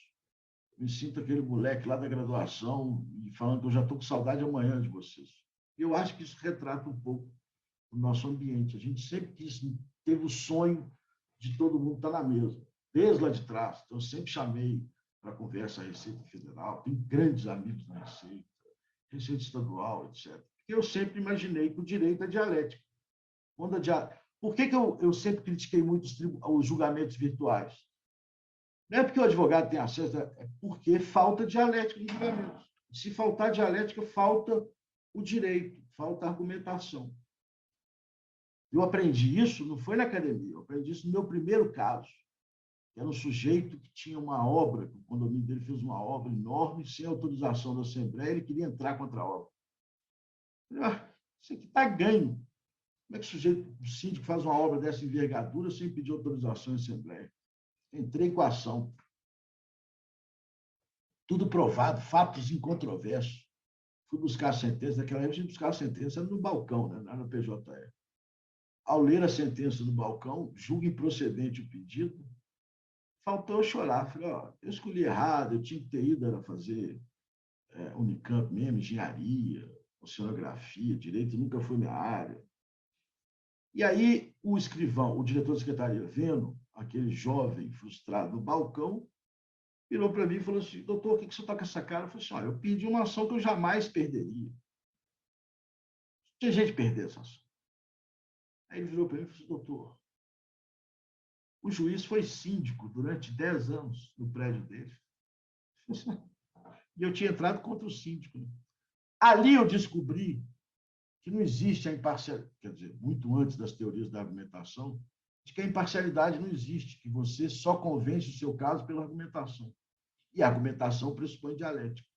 Me sinto aquele moleque lá da graduação e falando que eu já estou com saudade amanhã de vocês. Eu acho que isso retrata um pouco o nosso ambiente. A gente sempre teve o sonho de todo mundo estar na mesa, desde lá de trás. Então, eu sempre chamei para conversa a Receita Federal, tem grandes amigos na Receita Estadual, etc. Porque eu sempre imaginei que o direito é dialético. Por que eu sempre critiquei muito os julgamentos virtuais? Não é porque o advogado tem acesso, é porque falta dialética no julgamento. Se faltar dialética, falta o direito, falta a argumentação. Eu aprendi isso, não foi na academia, eu aprendi isso no meu primeiro caso. Era um sujeito que tinha uma obra, o condomínio dele fez uma obra enorme, sem autorização da Assembleia, ele queria entrar contra a obra. Isso aqui está ganho. Como é que o síndico faz uma obra dessa envergadura sem pedir autorização da Assembleia? Entrei com a ação. Tudo provado, fatos incontroversos. Fui buscar a sentença, naquela época a gente buscava a sentença no balcão, né? Lá no PJE. Ao ler a sentença no balcão, julgo improcedente o pedido, faltou eu chorar. Falei, eu escolhi errado, eu tinha que ter ido fazer Unicamp mesmo, engenharia, oceanografia, direito nunca foi minha área. E aí o escrivão, o diretor da secretaria, vendo aquele jovem frustrado no balcão, virou para mim e falou assim, doutor, o que você está com essa cara? Eu falei assim, eu pedi uma ação que eu jamais perderia. Tinha gente que perder essa ação. Aí ele virou para mim e falou assim, doutor, o juiz foi síndico durante 10 anos no prédio dele. E eu tinha entrado contra o síndico. Né? Ali eu descobri que não existe a imparcialidade, quer dizer, muito antes das teorias da argumentação, de que a imparcialidade não existe, que você só convence o seu caso pela argumentação. E a argumentação pressupõe dialética.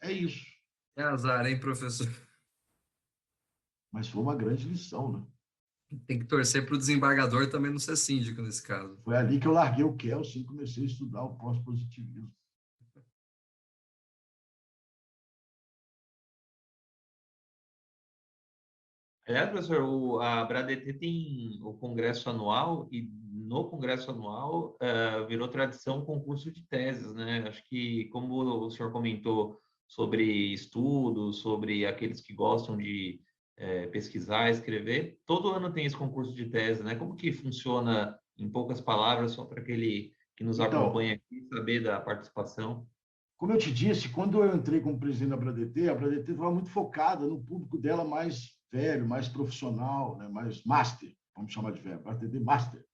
É isso. É azar, hein, professor? Mas foi uma grande lição, né? Tem que torcer para o desembargador também não ser síndico nesse caso. Foi ali que eu larguei o Kelsen e comecei a estudar o pós-positivismo. Aliás, professor, a Bradt tem o congresso anual e no congresso anual virou tradição o concurso de teses, né? Acho que, como o senhor comentou sobre estudos, sobre aqueles que gostam de pesquisar, escrever, todo ano tem esse concurso de tese, né? Como que funciona, em poucas palavras, só para aquele que nos acompanha aqui saber da participação? Como eu te disse, quando eu entrei como presidente da Bradt estava muito focada no público dela mais velho, mais profissional, né? Mais master, vamos chamar de velho, Bradt Master.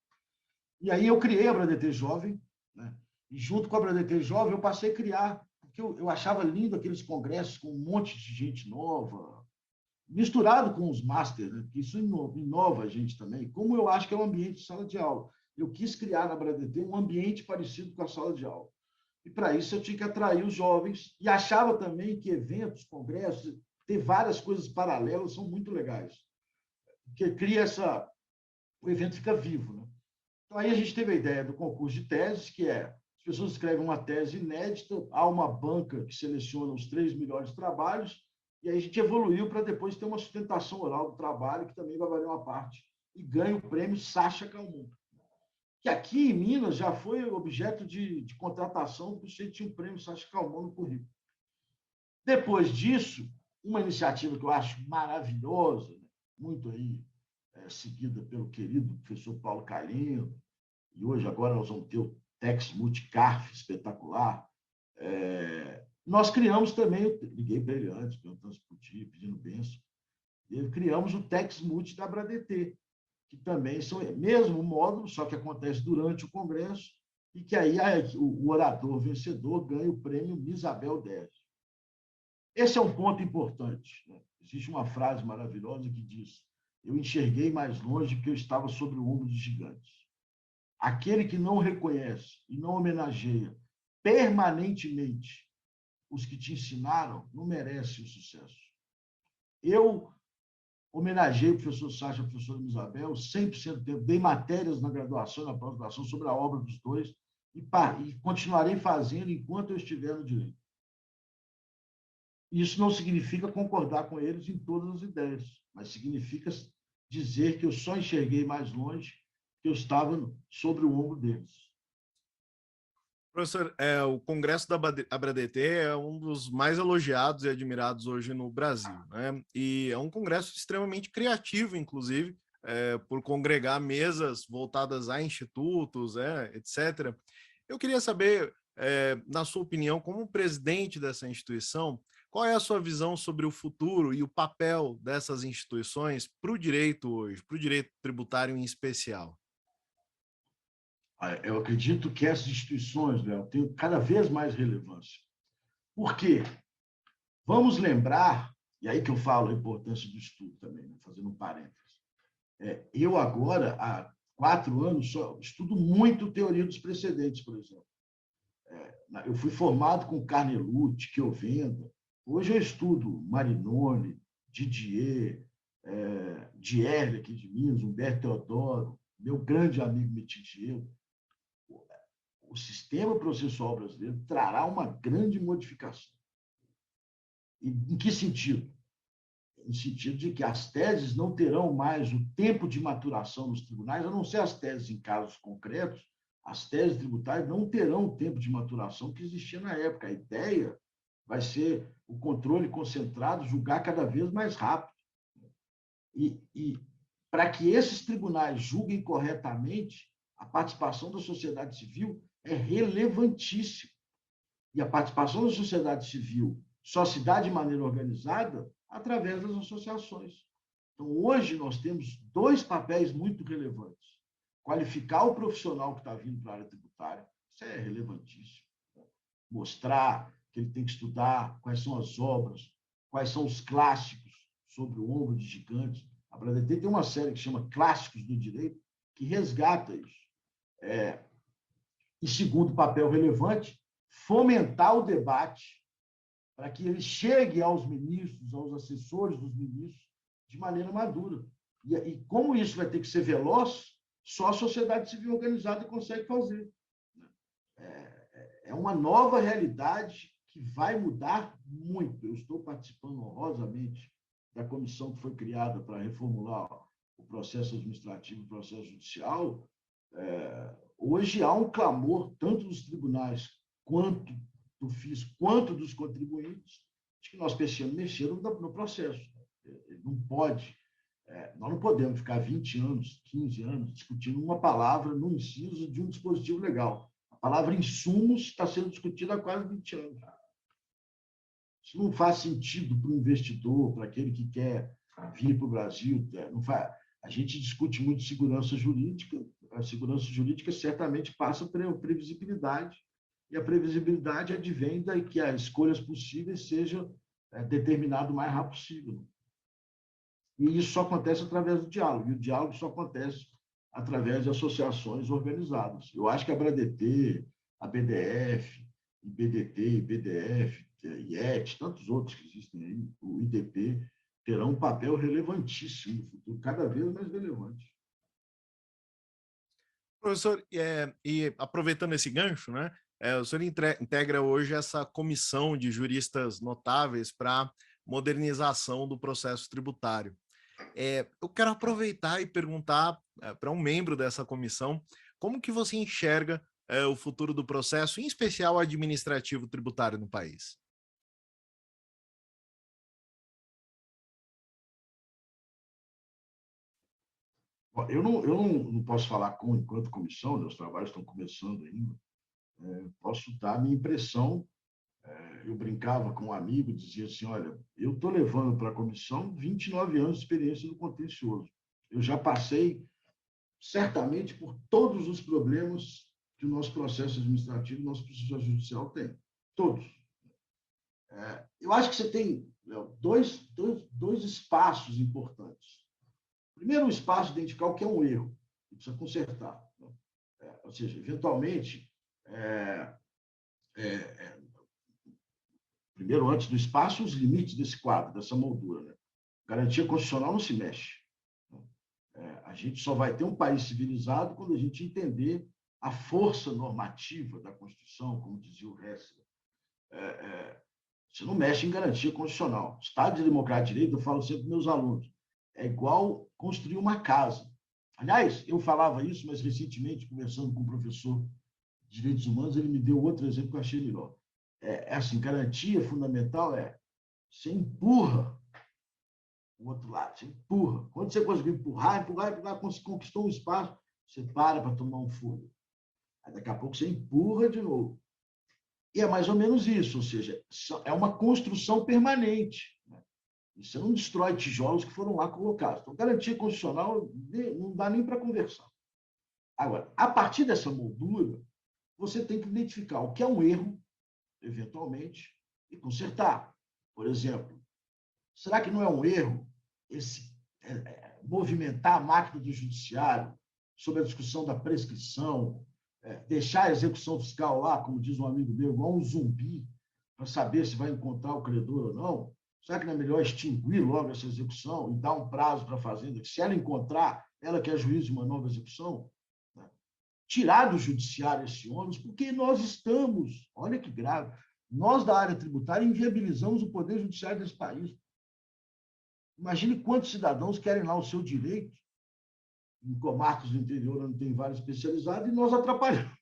E aí eu criei a Bradt Jovem, né? E junto com a Bradt Jovem eu passei a criar, porque eu achava lindo aqueles congressos com um monte de gente nova, misturado com os masters, né? Porque isso inova a gente também, como eu acho que é um ambiente de sala de aula. Eu quis criar na Bradt um ambiente parecido com a sala de aula. E para isso eu tinha que atrair os jovens e achava também que eventos, congressos, ter várias coisas paralelas são muito legais. Porque cria o evento fica vivo, né? Então aí a gente teve a ideia do concurso de teses, que as pessoas escrevem uma tese inédita, há uma banca que seleciona os 3 melhores trabalhos, e aí a gente evoluiu para depois ter uma sustentação oral do trabalho, que também vai valer uma parte e ganha o prêmio Sacha Calmon, que aqui em Minas já foi objeto de contratação, porque você tinha o prêmio Sacha Calmon no currículo. Depois disso, uma iniciativa que eu acho maravilhosa, muito aí seguida pelo querido professor Paulo Calino, e hoje agora nós vamos ter o Tex Multicarf espetacular. Nós criamos também, eu liguei para ele antes, perguntando se podia, pedindo bênção, e criamos o Tex Multi da ABRADETE, que também são o mesmo módulo, só que acontece durante o congresso, e que aí o orador vencedor ganha o prêmio Isabel 10. Esse é um ponto importante, né? Existe uma frase maravilhosa que diz: eu enxerguei mais longe porque eu estava sobre o ombro de gigantes. Aquele que não reconhece e não homenageia permanentemente os que te ensinaram não merece o sucesso. Eu homenageei o professor Sacha e a professora Isabel 100% do tempo, dei matérias na graduação e na pós-graduação sobre a obra dos dois e continuarei fazendo enquanto eu estiver no direito. Isso não significa concordar com eles em todas as ideias, mas significa dizer que eu só enxerguei mais longe, que eu estava sobre o ombro deles. Professor, o Congresso da ABRADETE é um dos mais elogiados e admirados hoje no Brasil, né? E é um congresso extremamente criativo, inclusive, por congregar mesas voltadas a institutos, etc. Eu queria saber, na sua opinião, como presidente dessa instituição, qual é a sua visão sobre o futuro e o papel dessas instituições para o direito hoje, para o direito tributário em especial? Eu acredito que essas instituições, Léo, têm cada vez mais relevância. Por quê? Vamos lembrar, e aí que eu falo a importância do estudo também, né? Fazendo um parênteses. Eu agora, há 4 anos, só estudo muito teoria dos precedentes, por exemplo. Eu fui formado com Carnelucci, Chiovenda. Hoje eu estudo Marinoni, Didier, Dierle, aqui de Minas, Humberto Teodoro, meu grande amigo Metidier. O sistema processual brasileiro trará uma grande modificação. E em que sentido? No sentido de que as teses não terão mais o tempo de maturação nos tribunais, a não ser as teses em casos concretos, as teses tributárias não terão o tempo de maturação que existia na época. A ideia vai ser o controle concentrado, julgar cada vez mais rápido. E para que esses tribunais julguem corretamente, a participação da sociedade civil é relevantíssima. E a participação da sociedade civil só se dá de maneira organizada através das associações. Então, hoje, nós temos 2 papéis muito relevantes. Qualificar o profissional que está vindo para a área tributária, isso é relevantíssimo. Mostrar que ele tem que estudar quais são as obras, quais são os clássicos sobre o ombro de gigantes. A ABRADETE tem uma série que chama Clássicos do Direito, que resgata isso. E segundo papel relevante, fomentar o debate para que ele chegue aos ministros, aos assessores dos ministros, de maneira madura. E como isso vai ter que ser veloz, só a sociedade civil organizada consegue fazer. É uma nova realidade que vai mudar muito. Eu estou participando honrosamente da comissão que foi criada para reformular o processo administrativo e o processo judicial. Hoje há um clamor, tanto dos tribunais, quanto do fisco, quanto dos contribuintes, de que nós precisamos mexer no processo. Não pode, nós não podemos ficar 20 anos, 15 anos discutindo uma palavra no inciso de um dispositivo legal. A palavra insumos está sendo discutida há quase 20 anos. Isso não faz sentido para o investidor, para aquele que quer vir para o Brasil. Não faz. A gente discute muito segurança jurídica. A segurança jurídica certamente passa por previsibilidade, e a previsibilidade advém de que as escolhas possíveis sejam determinadas o mais rápido possível. E isso só acontece através do diálogo, e o diálogo só acontece através de associações organizadas. Eu acho que a ABRADETE, a BDF, IBDT, IBDF, IET, tantos outros que existem aí, o IDP, terão um papel relevantíssimo no futuro, cada vez mais relevante. Professor, e aproveitando esse gancho, né, o senhor integra hoje essa comissão de juristas notáveis para modernização do processo tributário. Eu quero aproveitar e perguntar para um membro dessa comissão como que você enxerga o futuro do processo, em especial administrativo tributário no país. Bom, eu não posso falar enquanto comissão, né, os trabalhos estão começando ainda. Posso dar a minha impressão. Eu brincava com um amigo, dizia assim, olha, eu estou levando para a comissão 29 anos de experiência no contencioso. Eu já passei, certamente, por todos os problemas que o nosso processo administrativo, o nosso processo judicial tem. Todos. Eu acho que você tem dois espaços importantes. Primeiro, o espaço de identificar o que é um erro, que precisa consertar. Ou seja, eventualmente, primeiro, antes do espaço, os limites desse quadro, dessa moldura. Né? Garantia constitucional não se mexe. A gente só vai ter um país civilizado quando a gente entender a força normativa da Constituição, como dizia o Hessler. Você não mexe em garantia constitucional. Estado de democracia e direito, eu falo sempre para meus alunos, é igual construir uma casa. Aliás, eu falava isso, mas recentemente, conversando com um professor de direitos humanos, ele me deu outro exemplo que eu achei melhor. Assim, garantia fundamental você empurra o outro lado, você empurra. Quando você conseguir empurrar, quando você conquistou um espaço, você para tomar um fôlego. Aí, daqui a pouco, você empurra de novo. E é mais ou menos isso, ou seja, é uma construção permanente. Né? Você não destrói tijolos que foram lá colocados. Então, garantia constitucional não dá nem para conversar. Agora, a partir dessa moldura, você tem que identificar o que é um erro, eventualmente, e consertar. Por exemplo, será que não é um erro movimentar a máquina do judiciário sobre a discussão da prescrição, deixar a execução fiscal lá, como diz um amigo meu, igual um zumbi, para saber se vai encontrar o credor ou não? Será que não é melhor extinguir logo essa execução e dar um prazo para a Fazenda, que se ela encontrar, ela que é juiz de uma nova execução? Tirar do judiciário esse ônus, porque nós estamos, olha que grave, nós da área tributária inviabilizamos o poder judiciário desse país. Imagine quantos cidadãos querem lá o seu direito, em comarcas do interior onde tem vários especializados, e nós atrapalhamos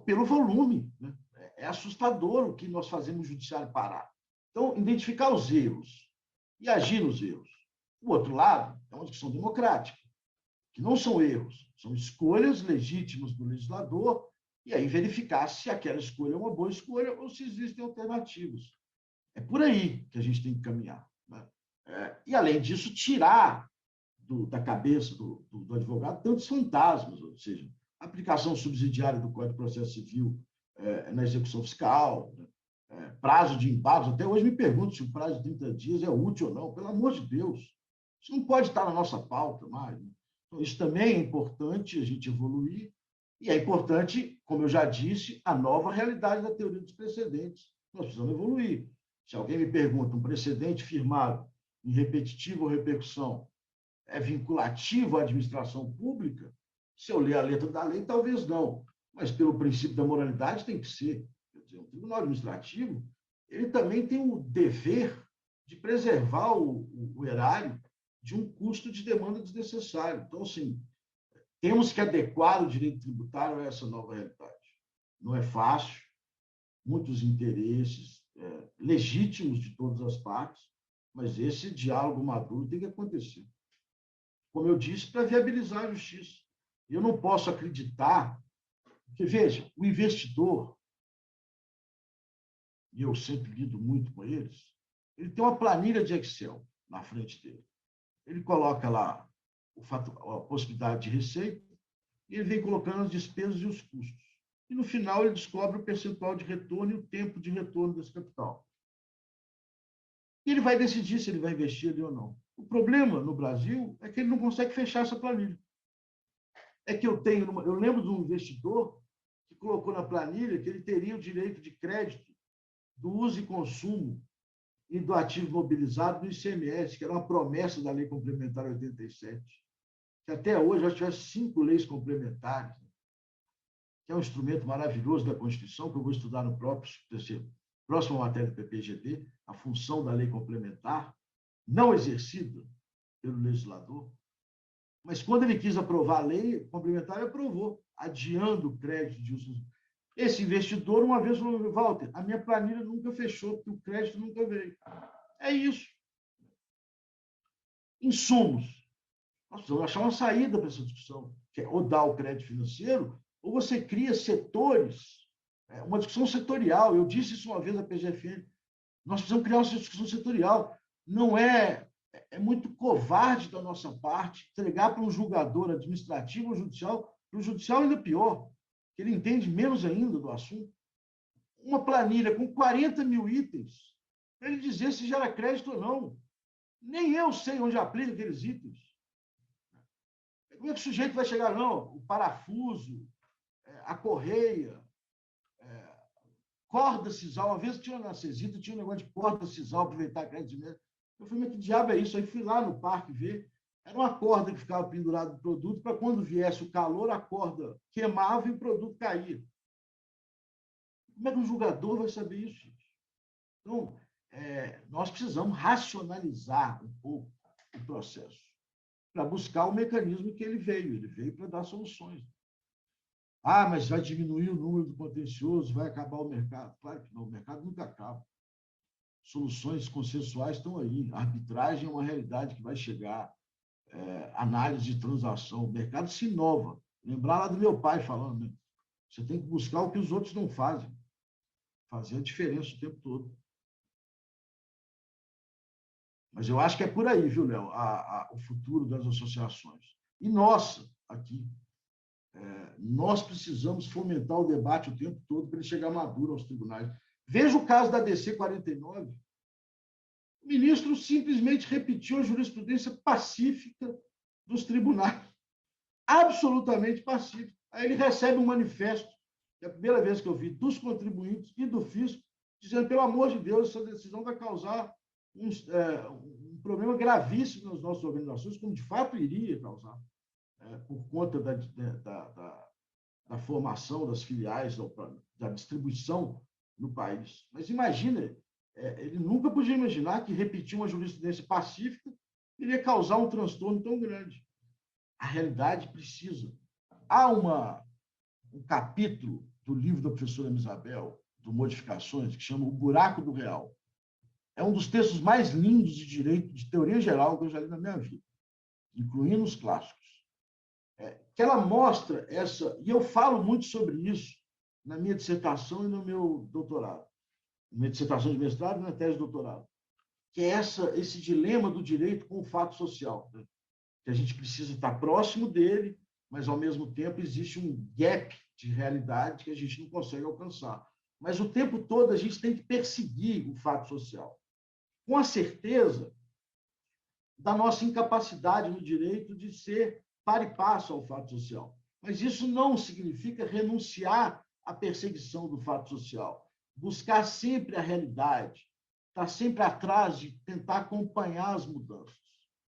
pelo volume. Né? É assustador o que nós fazemos no judiciário parar. Então, identificar os erros e agir nos erros. O outro lado é uma discussão democrática, que não são erros, são escolhas legítimas do legislador, e aí verificar se aquela escolha é uma boa escolha ou se existem alternativas. É por aí que a gente tem que caminhar. Né? E, além disso, tirar da cabeça do advogado tantos fantasmas, ou seja, aplicação subsidiária do Código de Processo Civil na execução fiscal, né? Prazo de embargos. Até hoje me pergunto se o prazo de 30 dias é útil ou não. Pelo amor de Deus, isso não pode estar na nossa pauta mais. Né? Então, isso também é importante a gente evoluir, e é importante, como eu já disse, a nova realidade da teoria dos precedentes. Nós precisamos evoluir. Se alguém me pergunta, um precedente firmado em repetitivo ou repercussão é vinculativo à administração pública? Se eu ler a letra da lei, talvez não. Mas, pelo princípio da moralidade, tem que ser. Quer dizer, o Tribunal Administrativo ele também tem o dever de preservar o erário de um custo de demanda desnecessário. Então, assim, temos que adequar o direito tributário a essa nova realidade. Não é fácil, muitos interesses legítimos de todas as partes, mas esse diálogo maduro tem que acontecer. Como eu disse, para viabilizar a justiça. Eu não posso acreditar, porque, veja, o investidor, e eu sempre lido muito com eles, ele tem uma planilha de Excel na frente dele. Ele coloca lá a possibilidade de receita e ele vem colocando as despesas e os custos. E, no final, ele descobre o percentual de retorno e o tempo de retorno desse capital. E ele vai decidir se ele vai investir ali ou não. O problema no Brasil é que ele não consegue fechar essa planilha. É que eu lembro de um investidor que colocou na planilha que ele teria o direito de crédito do uso e consumo e do ativo mobilizado do ICMS, que era uma promessa da Lei Complementar 87, que até hoje já tivesse 5 leis complementares, que é um instrumento maravilhoso da Constituição, que eu vou estudar no próxima matéria do PPGD, a função da lei complementar não exercida. pelo legislador. Mas quando ele quis aprovar a lei complementar, ele aprovou, adiando o crédito de uso. Esse investidor, uma vez falou, Walter, a minha planilha nunca fechou, porque o crédito nunca veio. É isso. Insumos. Nós precisamos achar uma saída para essa discussão, que é ou dar o crédito financeiro, ou você cria setores, uma discussão setorial. Eu disse isso uma vez na PGFN. Nós precisamos criar uma discussão setorial. Não é muito covarde da nossa parte entregar para um julgador administrativo ou judicial, para o judicial ainda pior, que ele entende menos ainda do assunto, uma planilha com 40 mil itens, para ele dizer se gera crédito ou não. Nem eu sei onde aplica aqueles itens. Como é que o sujeito vai chegar? Não, o parafuso, a correia, corda sisal. Uma vez tinha na Cesita, tinha um negócio de corda sisal, aproveitar crédito mesmo. Eu falei, mas que diabo é isso? Aí fui lá no parque ver. Era uma corda que ficava pendurada no produto para quando viesse o calor, a corda queimava e o produto caía. Como é que um julgador vai saber isso, gente? Então, nós precisamos racionalizar um pouco o processo para buscar o mecanismo que ele veio. Ele veio para dar soluções. Ah, mas vai diminuir o número do contencioso, vai acabar o mercado. Claro que não, o mercado nunca acaba. Soluções consensuais estão aí. A arbitragem é uma realidade que vai chegar. Análise de transação. O mercado se inova. Lembrar lá do meu pai falando, né? Você tem que buscar o que os outros não fazem. Fazer a diferença o tempo todo. Mas eu acho que é por aí, viu, Léo? O futuro das associações. E nossa, aqui, nós precisamos fomentar o debate o tempo todo para ele chegar maduro aos tribunais. Veja o caso da DC 49. O ministro simplesmente repetiu a jurisprudência pacífica dos tribunais. Absolutamente pacífica. Aí ele recebe um manifesto, que é a primeira vez que eu vi, dos contribuintes e do fisco, dizendo, pelo amor de Deus, essa decisão vai causar um problema gravíssimo nas nossas organizações, como de fato iria causar, por conta da formação das filiais, da distribuição no país. Mas imagina, ele nunca podia imaginar que repetir uma jurisprudência pacífica iria causar um transtorno tão grande. A realidade precisa. Há um capítulo do livro da professora Isabel, do Modificações, que chama O Buraco do Real. É um dos textos mais lindos de direito, de teoria geral, que eu já li na minha vida, incluindo os clássicos. Que ela mostra essa... E eu falo muito sobre isso na minha dissertação e no meu doutorado. Na minha dissertação de mestrado e na tese de doutorado. Que é esse dilema do direito com o fato social. Né? Que a gente precisa estar próximo dele, mas, ao mesmo tempo, existe um gap de realidade que a gente não consegue alcançar. Mas, o tempo todo, a gente tem que perseguir o fato social, com a certeza da nossa incapacidade no direito de ser par e passo ao fato social. Mas isso não significa renunciar à perseguição do fato social. Buscar sempre a realidade, estar sempre atrás de tentar acompanhar as mudanças,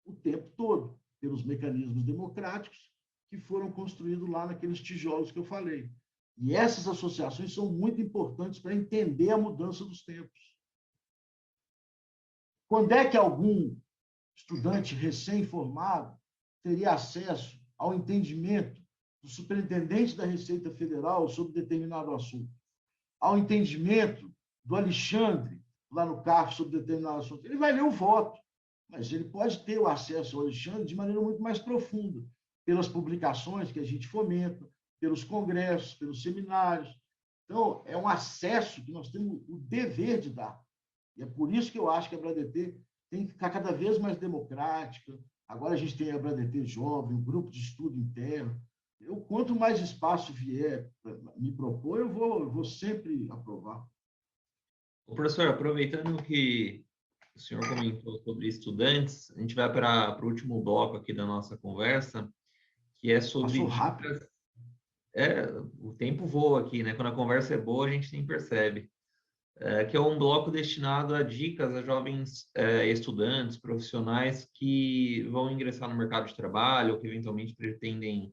o tempo todo, pelos mecanismos democráticos que foram construídos lá naqueles tijolos que eu falei. E essas associações são muito importantes para entender a mudança dos tempos. Quando é que algum estudante recém-formado teria acesso ao entendimento do superintendente da Receita Federal sobre determinado assunto? Ao entendimento do Alexandre, lá no CARF, sobre determinado assunto? Ele vai ler o voto, mas ele pode ter o acesso ao Alexandre de maneira muito mais profunda, pelas publicações que a gente fomenta, pelos congressos, pelos seminários. Então, é um acesso que nós temos o dever de dar. E é por isso que eu acho que a Abradt tem que ficar cada vez mais democrática. Agora a gente tem a Abradt Jovem, um grupo de estudo interno. Quanto mais espaço vier me propor, eu vou sempre aprovar. Professor, aproveitando que o senhor comentou sobre estudantes, a gente vai para o último bloco aqui da nossa conversa, que é sobre... Passou rápido. O tempo voa aqui, né? Quando a conversa é boa, a gente nem percebe. Que é um bloco destinado a dicas a jovens estudantes, profissionais que vão ingressar no mercado de trabalho ou que eventualmente pretendem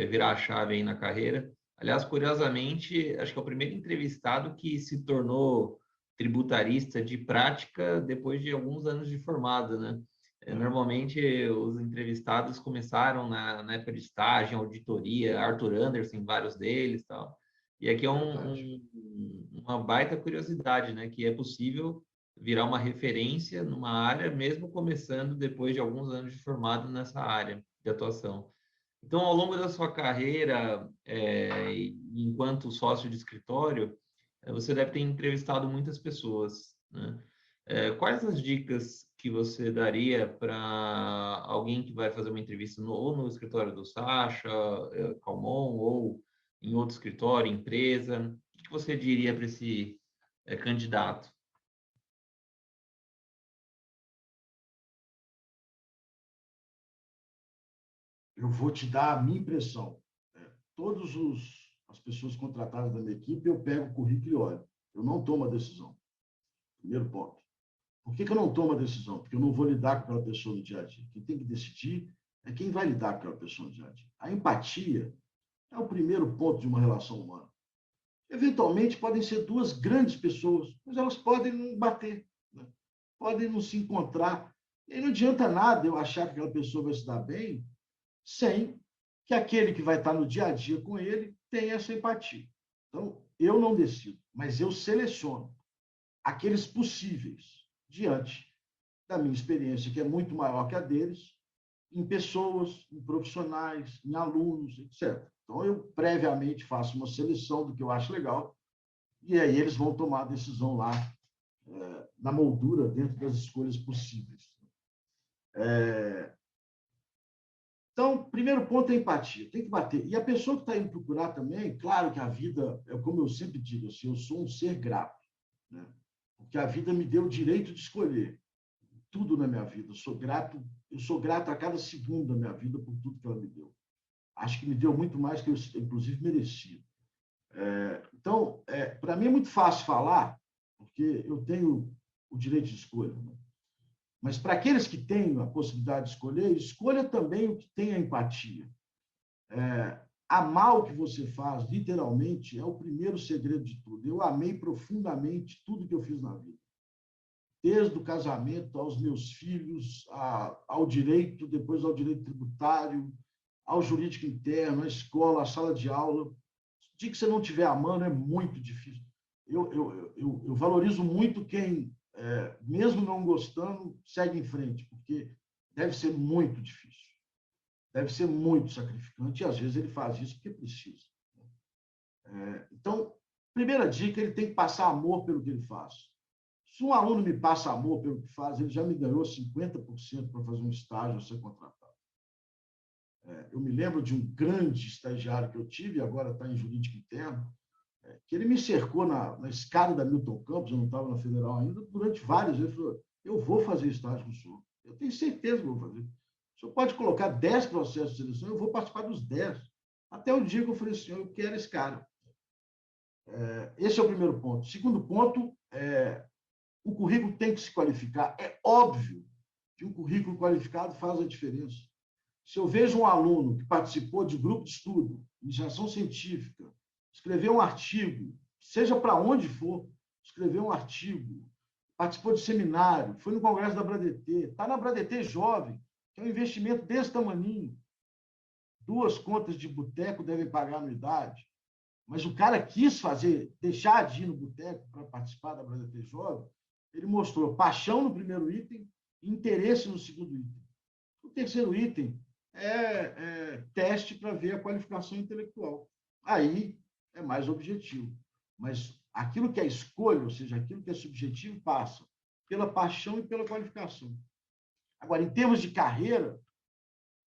virar a chave aí na carreira. Aliás, curiosamente, acho que é o primeiro entrevistado que se tornou tributarista de prática depois de alguns anos de formado, né? Normalmente, os entrevistados começaram na época de estágio, auditoria, Arthur Andersen, vários deles, tal. E aqui é uma baita curiosidade, né? Que é possível virar uma referência numa área, mesmo começando depois de alguns anos de formado nessa área de atuação. Então, ao longo da sua carreira, enquanto sócio de escritório, você deve ter entrevistado muitas pessoas, né? Quais as dicas que você daria para alguém que vai fazer uma entrevista ou no escritório do Sacha, Calmon, ou em outro escritório, empresa? O que você diria para esse candidato? Eu vou te dar a minha impressão. Todas as pessoas contratadas da minha equipe, eu pego o currículo e olho. Eu não tomo a decisão. Primeiro ponto. Por que eu não tomo a decisão? Porque eu não vou lidar com aquela pessoa no dia a dia. Quem tem que decidir é quem vai lidar com aquela pessoa no dia a dia. A empatia é o primeiro ponto de uma relação humana. Eventualmente, podem ser duas grandes pessoas, mas elas podem não bater, né? Podem não se encontrar. E aí não adianta nada eu achar que aquela pessoa vai se dar bem sem que aquele que vai estar no dia a dia com ele tenha essa empatia. Então, eu não decido, mas eu seleciono aqueles possíveis diante da minha experiência, que é muito maior que a deles, em pessoas, em profissionais, em alunos, etc. Então, eu previamente faço uma seleção do que eu acho legal, e aí eles vão tomar a decisão lá, na moldura, dentro das escolhas possíveis. Então, primeiro ponto é empatia, tem que bater. E a pessoa que está indo procurar também, claro que a vida, é como eu sempre digo, assim, eu sou um ser grato, né? Porque a vida me deu o direito de escolher tudo na minha vida. Eu sou grato a cada segundo da minha vida por tudo que ela me deu. Acho que me deu muito mais que eu, inclusive, merecia. Então, para mim é muito fácil falar, porque eu tenho o direito de escolha, né? Mas para aqueles que têm a possibilidade de escolher, escolha também o que tem a empatia. Amar o que você faz, literalmente, é o primeiro segredo de tudo. Eu amei profundamente tudo que eu fiz na vida. Desde o casamento aos meus filhos, ao direito, depois ao direito tributário, ao jurídico interno, à escola, à sala de aula. O dia que você não estiver amando é muito difícil. Eu valorizo muito quem, mesmo não gostando, segue em frente, porque deve ser muito difícil. Deve ser muito sacrificante, e às vezes ele faz isso porque precisa. Então, primeira dica, ele tem que passar amor pelo que ele faz. Se um aluno me passa amor pelo que faz, ele já me ganhou 50% para fazer um estágio ou ser contratado. Eu me lembro de um grande estagiário que eu tive, agora está em jurídico interno, que ele me cercou na escada da Milton Campos, eu não estava na Federal ainda, durante vários anos. Ele falou: eu vou fazer estágio com o senhor. Eu tenho certeza que eu vou fazer. O senhor pode colocar 10 processos de seleção, eu vou participar dos 10. Até o dia que eu falei assim: eu quero esse cara. Esse é o primeiro ponto. Segundo ponto, o currículo tem que se qualificar. É óbvio que o currículo qualificado faz a diferença. Se eu vejo um aluno que participou de grupo de estudo, iniciação científica, escreveu um artigo, seja para onde for, escreveu um artigo, participou de seminário, foi no congresso da Bradt, está na Bradt Jovem, que é um investimento desse tamaninho. 2 contas de boteco devem pagar anuidade. Mas o cara quis deixar de ir no boteco para participar da Bradt Jovem, ele mostrou paixão no primeiro item e interesse no segundo item. O terceiro item é teste para ver a qualificação intelectual. Aí é mais objetivo. Mas aquilo que é escolha, ou seja, aquilo que é subjetivo, passa pela paixão e pela qualificação. Agora, em termos de carreira,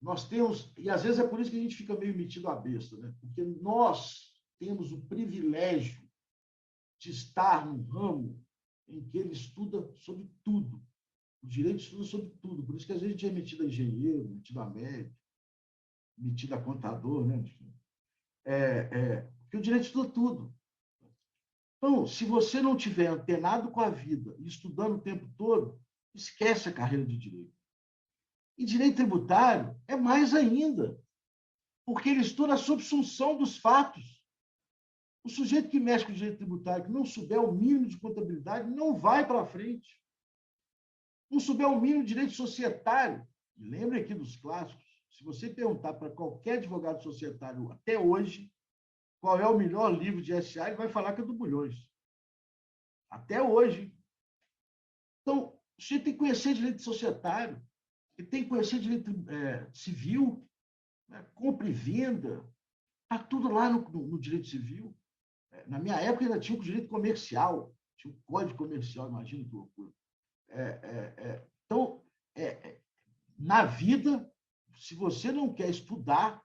nós temos, e às vezes é por isso que a gente fica meio metido à besta, né? Porque nós temos o privilégio de estar num ramo em que ele estuda sobre tudo. O direito estuda sobre tudo. Por isso que às vezes a gente é metido a engenheiro, metido a médico, metido a contador, né? Porque o direito estuda tudo. Então, se você não tiver antenado com a vida e estudando o tempo todo, esquece a carreira de direito. E direito tributário é mais ainda, porque ele estuda a subsunção dos fatos. O sujeito que mexe com o direito tributário, que não souber o mínimo de contabilidade, não vai para frente. não souber o mínimo de direito societário, e lembre aqui dos clássicos, se você perguntar para qualquer advogado societário até hoje qual é o melhor livro de SA, ele vai falar que é do Bulhões. Até hoje. Então, você tem que conhecer direito societário, ele tem que conhecer direito civil, né? Compra e venda, está tudo lá no direito civil. Na minha época ainda tinha o direito comercial, tinha o código comercial, imagina que loucura. Então, na vida, se você não quer estudar,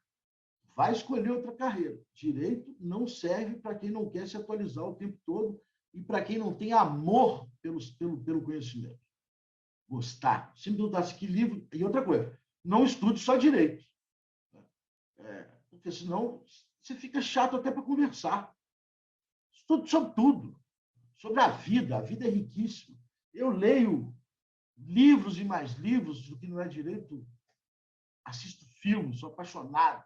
vai escolher outra carreira. Direito não serve para quem não quer se atualizar o tempo todo e para quem não tem amor pelo conhecimento. Gostar. Se me perguntasse que livro... E outra coisa, não estude só direito. Porque senão você fica chato até para conversar. Estude sobre tudo. Sobre a vida. A vida é riquíssima. Eu leio livros e mais livros do que não é direito. Assisto filmes, sou apaixonado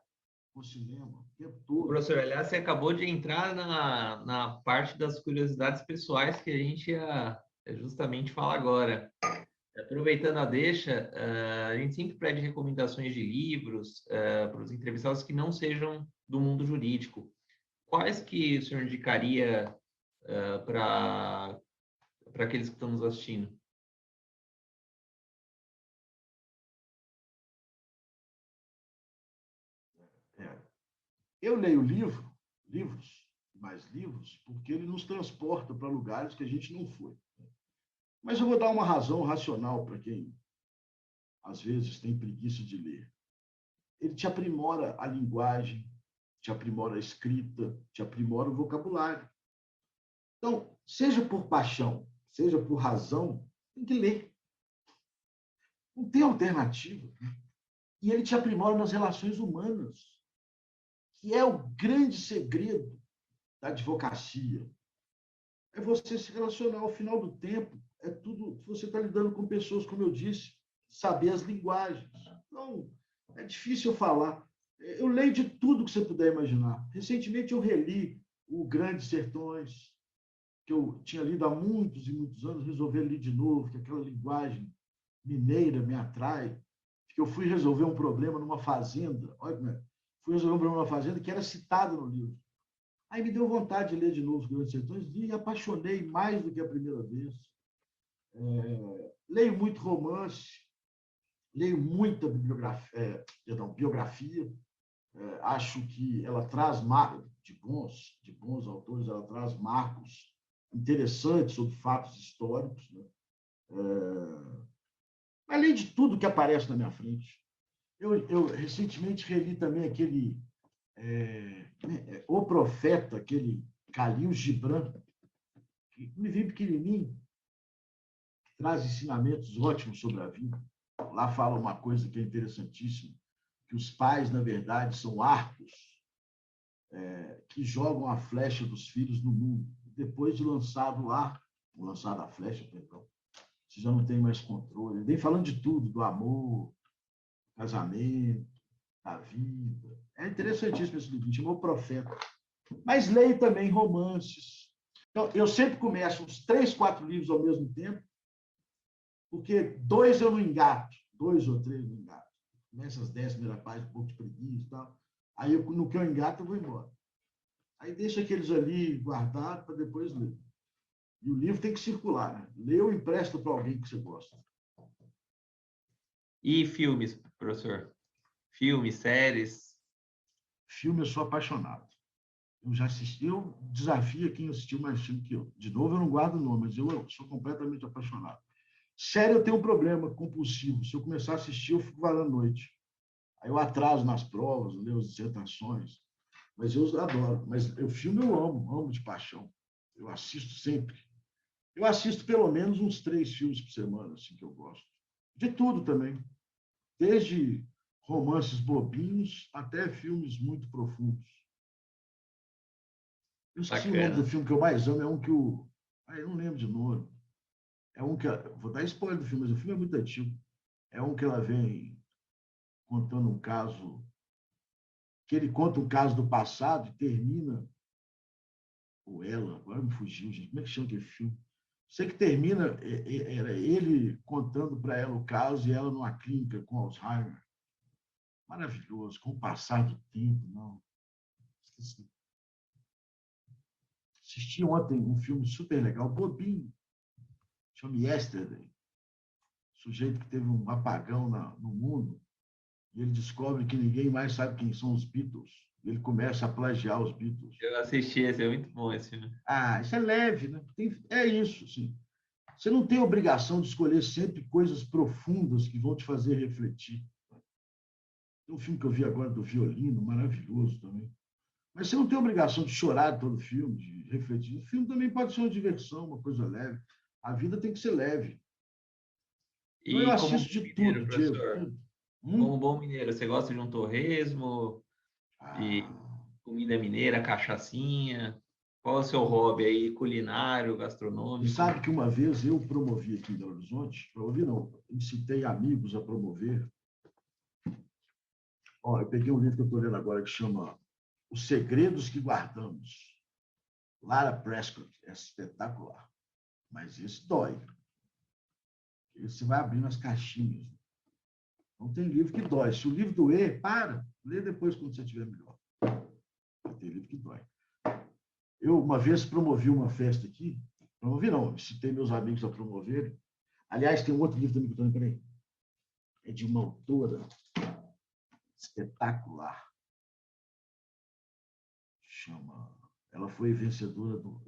por cinema o tempo todo. Professor, aliás, você acabou de entrar na parte das curiosidades pessoais que a gente ia justamente falar agora. Aproveitando a deixa, a gente sempre pede recomendações de livros para os entrevistados que não sejam do mundo jurídico. Quais que o senhor indicaria para aqueles que estão nos assistindo? Eu leio livros, porque ele nos transporta para lugares que a gente não foi. Mas eu vou dar uma razão racional para quem, às vezes, tem preguiça de ler. Ele te aprimora a linguagem, te aprimora a escrita, te aprimora o vocabulário. Então, seja por paixão, seja por razão, tem que ler. Não tem alternativa. E ele te aprimora nas relações humanas, que é o grande segredo da advocacia. É você se relacionar ao final do tempo. É tudo. Você está lidando com pessoas, como eu disse, saber as linguagens. Então, é difícil eu falar. Eu leio de tudo que você puder imaginar. Recentemente eu reli o Grandes Sertões, que eu tinha lido há muitos e muitos anos, resolvi ler de novo, que aquela linguagem mineira me atrai, que eu fui resolver um problema numa fazenda. Olha como é. Fui resolver um problema numa fazenda que era citado no livro. Aí me deu vontade de ler de novo os Grandes Sertões, li e apaixonei mais do que a primeira vez. Leio muito romance, leio muita biografia. Acho que ela traz de bons autores, ela traz marcos interessantes sobre fatos históricos, né? Além de tudo que aparece na minha frente. Eu recentemente reli também aquele O Profeta, aquele Khalil Gibran, que me veio pequenininho, que traz ensinamentos ótimos sobre a vida. Lá fala uma coisa que é interessantíssima, que os pais, na verdade, são arcos que jogam a flecha dos filhos no mundo. Depois de lançado o arco, lançado a flecha, perdão, você já não tem mais controle. Vem falando de tudo, do amor, do casamento, da vida. É interessantíssimo esse livro, chamou O Profeta. Mas leio também romances. Então, eu sempre começo uns 3, 4 livros ao mesmo tempo, porque 2 eu não engato, 2 ou 3 eu não engato. Começa as 10 primeiras páginas, um pouco de preguiça e tal. Aí, no que eu engato, eu vou embora. Aí deixa aqueles ali guardados para depois ler. E o livro tem que circular, né? Lê ou empresta para alguém que você gosta. E filmes, professor? Filmes, séries? Filme eu sou apaixonado. Eu já assisti, eu desafio quem assistiu mais filme que eu. De novo, eu não guardo o nome, mas eu sou completamente apaixonado. Série, eu tenho um problema compulsivo. Se eu começar a assistir, eu fico varando noite. Aí eu atraso nas provas, leio as dissertações. Mas eu adoro. Mas o filme eu amo de paixão. Eu assisto sempre. Eu assisto pelo menos uns 3 filmes por semana, assim, que eu gosto. De tudo também. Desde romances bobinhos até filmes muito profundos. Eu esqueci o nome do filme que eu mais amo, é um que o... eu não lembro de nome. É um que... Vou dar spoiler do filme, mas o filme é muito antigo. É um que ela vem contando um caso... Que ele conta um caso do passado e termina... Ou ela, agora me fugiu, gente. Como é que chama aquele filme? Sei que termina, era ele contando para ela o caso e ela numa clínica com Alzheimer. Maravilhoso, com o passar do tempo, não. Esqueci. Assisti ontem um filme super legal, bobinho, chama Yesterday. Sujeito que teve um apagão no mundo e ele descobre que ninguém mais sabe quem são os Beatles. Ele começa a plagiar os Beatles. Eu assisti esse, é muito bom esse filme. Isso é leve, né? É isso, sim. Você não tem obrigação de escolher sempre coisas profundas que vão te fazer refletir. Tem um filme que eu vi agora do violino, maravilhoso também. Mas você não tem obrigação de chorar todo o filme, de refletir. O filme também pode ser uma diversão, uma coisa leve. A vida tem que ser leve. Então, eu assisto de tudo, Diego. Tudo. Como bom mineiro, você gosta de um torresmo, de comida mineira, cachaçinha? Qual é o seu hobby aí, culinário, gastronômico? Você sabe que uma vez eu promovi aqui em Belo Horizonte, promovi não, incitei amigos a promover. Eu peguei um livro que eu estou lendo agora que chama Os Segredos que Guardamos. Lara Prescott, é espetacular. Mas esse dói. Você vai abrindo as caixinhas. Não tem livro que dói. Se o livro doer, lê depois quando você estiver melhor. Tem livro que dói. Eu, uma vez, promovi uma festa aqui. Promovi não, citei meus amigos a promoverem. Aliás, tem um outro livro também que eu estou lendo, peraí. É de uma autora espetacular. Ela foi vencedora do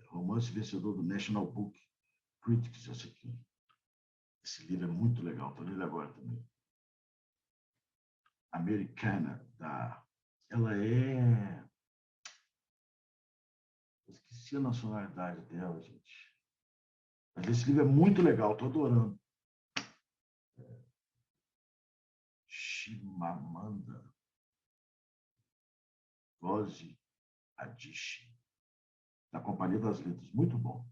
romance vencedor do National Book Critics, essa aqui. Esse livro é muito legal, estou lendo agora também. Americana, ela é... Eu esqueci a nacionalidade dela, gente. Mas esse livro é muito legal, estou adorando. Chimamanda Ngozi Adichie, da Companhia das Letras. Muito bom.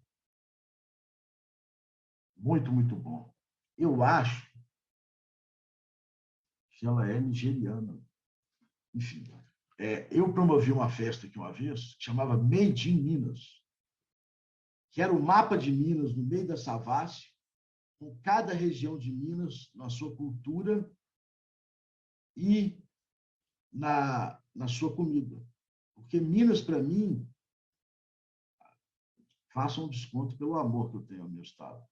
Muito, muito bom. Eu acho que ela é nigeriana. Enfim, eu promovi uma festa aqui uma vez, que chamava Made in Minas, que era o mapa de Minas no meio da Savassi, com cada região de Minas na sua cultura e na sua comida. Porque Minas, para mim, faça um desconto pelo amor que eu tenho ao meu estado.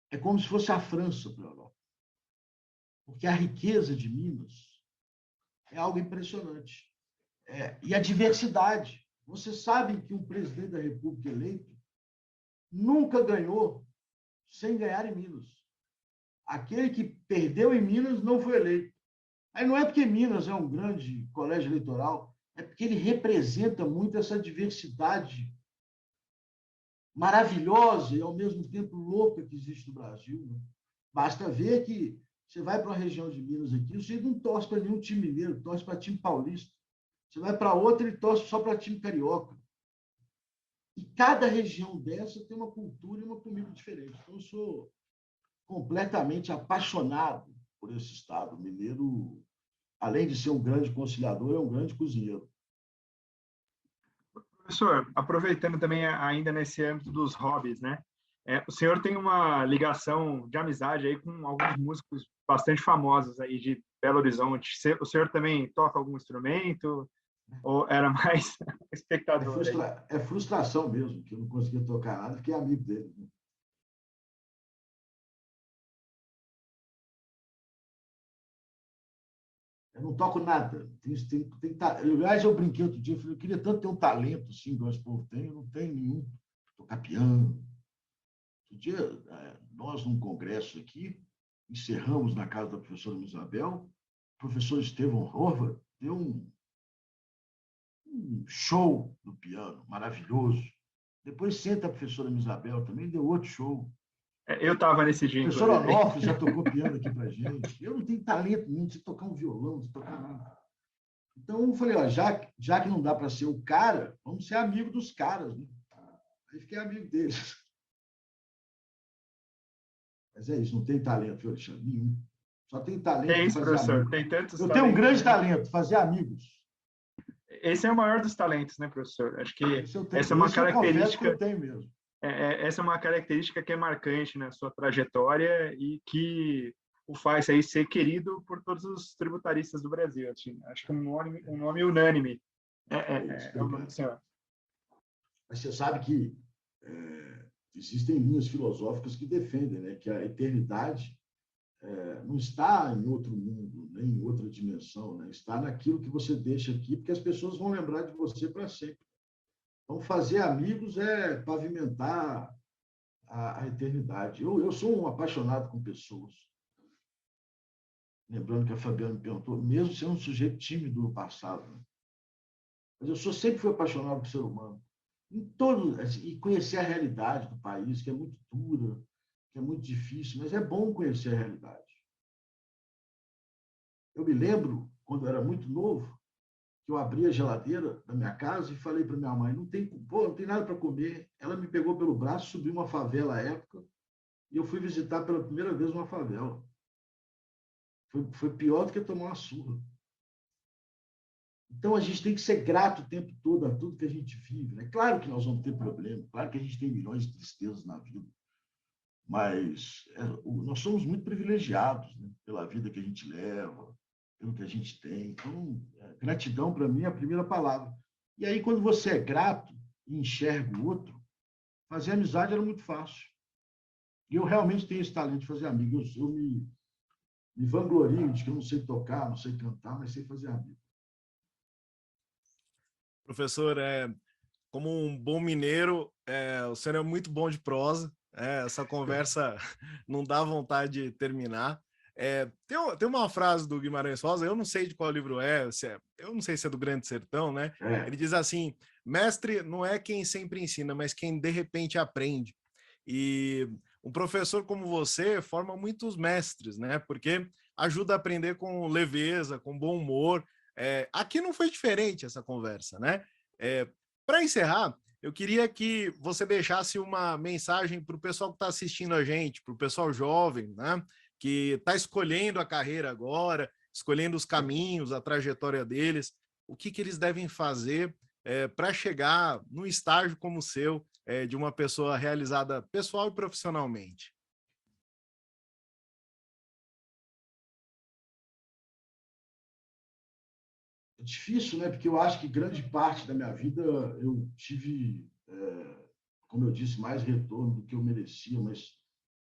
É como se fosse a França para a Europa. Porque a riqueza de Minas é algo impressionante. E a diversidade. Você sabe que um presidente da República eleito nunca ganhou sem ganhar em Minas. Aquele que perdeu em Minas não foi eleito. Aí não é porque Minas é um grande colégio eleitoral, é porque ele representa muito essa diversidade maravilhosa e, ao mesmo tempo, louca que existe no Brasil. Né? Basta ver que você vai para uma região de Minas aqui, você não torce para nenhum time mineiro, torce para time paulista. Você vai para outra e torce só para time carioca. E cada região dessa tem uma cultura e uma comida diferente. Então, eu sou completamente apaixonado por esse estado. Mineiro, além de ser um grande conciliador, é um grande cozinheiro. Professor, aproveitando também ainda nesse âmbito dos hobbies, né? O senhor tem uma ligação de amizade aí com alguns músicos bastante famosos aí de Belo Horizonte. O senhor também toca algum instrumento? Ou era mais espectador? É frustração mesmo, que eu não conseguia tocar nada, fiquei amigo dele. Né? Eu não toco nada. Aliás, eu brinquei outro dia, eu queria tanto ter um talento assim, igual esse povo tem, eu não tenho nenhum. Tocar piano. Outro dia, nós, num congresso aqui, encerramos na casa da professora Isabel, o professor Estevão Horvath deu um show do piano maravilhoso. Depois senta a professora Isabel também, deu outro show. Eu estava nesse dia. A professora Onofre já tocou piano aqui para gente. Eu não tenho talento nenhum de tocar um violão, de tocar nada. Então, eu falei, já que não dá para ser o cara, vamos ser amigo dos caras. Né? Aí fiquei amigo deles. Mas é isso, não tem talento, viu, Alexandre? Nenhum. Só tem talento é isso, fazer professor. amigos. Tem tantos eu tenho um grande talento, fazer amigos. Esse é o maior dos talentos, né, professor? Acho que essa é uma característica. Eu tenho mesmo. essa é uma característica que é marcante na sua trajetória e que o faz aí ser querido por todos os tributaristas do Brasil. Assim. Acho que um nome unânime é o nome do senhor. Mas você sabe que existem linhas filosóficas que defendem, né, que a eternidade não está em outro mundo, nem em outra dimensão, né? Está naquilo que você deixa aqui, porque as pessoas vão lembrar de você para sempre. Então, fazer amigos é pavimentar a eternidade. Eu sou um apaixonado com pessoas. Lembrando que a Fabiana me perguntou, mesmo sendo um sujeito tímido no passado, né? Mas eu sempre fui apaixonado por ser humano. E conhecer a realidade do país, que é muito dura, que é muito difícil, mas é bom conhecer a realidade. Eu me lembro, quando eu era muito novo, que eu abri a geladeira da minha casa e falei para minha mãe, não tem nada para comer. Ela me pegou pelo braço, subiu uma favela à época, e eu fui visitar pela primeira vez uma favela. Foi pior do que tomar uma surra. Então, a gente tem que ser grato o tempo todo a tudo que a gente vive. Né? Claro que nós vamos ter problema, claro que a gente tem milhões de tristezas na vida, mas nós somos muito privilegiados, né? Pela vida que a gente leva, pelo que a gente tem. Então, gratidão, para mim, é a primeira palavra. E aí, quando você é grato e enxerga o outro, fazer amizade era muito fácil. E eu realmente tenho esse talento de fazer amigos. Eu me vanglorio de que eu não sei tocar, não sei cantar, mas sei fazer amigos. Professor, como um bom mineiro, o senhor é muito bom de prosa. Essa conversa não dá vontade de terminar. Tem uma frase do Guimarães Rosa, eu não sei de qual livro eu não sei se é do Grande Sertão, né? Ele diz assim, mestre não é quem sempre ensina, mas quem de repente aprende. E um professor como você forma muitos mestres, né? Porque ajuda a aprender com leveza, com bom humor. Aqui não foi diferente essa conversa, né? Para encerrar, eu queria que você deixasse uma mensagem para o pessoal que está assistindo a gente, para o pessoal jovem, né? Que está escolhendo a carreira agora, escolhendo os caminhos, a trajetória deles, o que eles devem fazer para chegar num estágio como o seu, de uma pessoa realizada pessoal e profissionalmente. É difícil, né? Porque eu acho que grande parte da minha vida eu tive, como eu disse, mais retorno do que eu merecia. Mas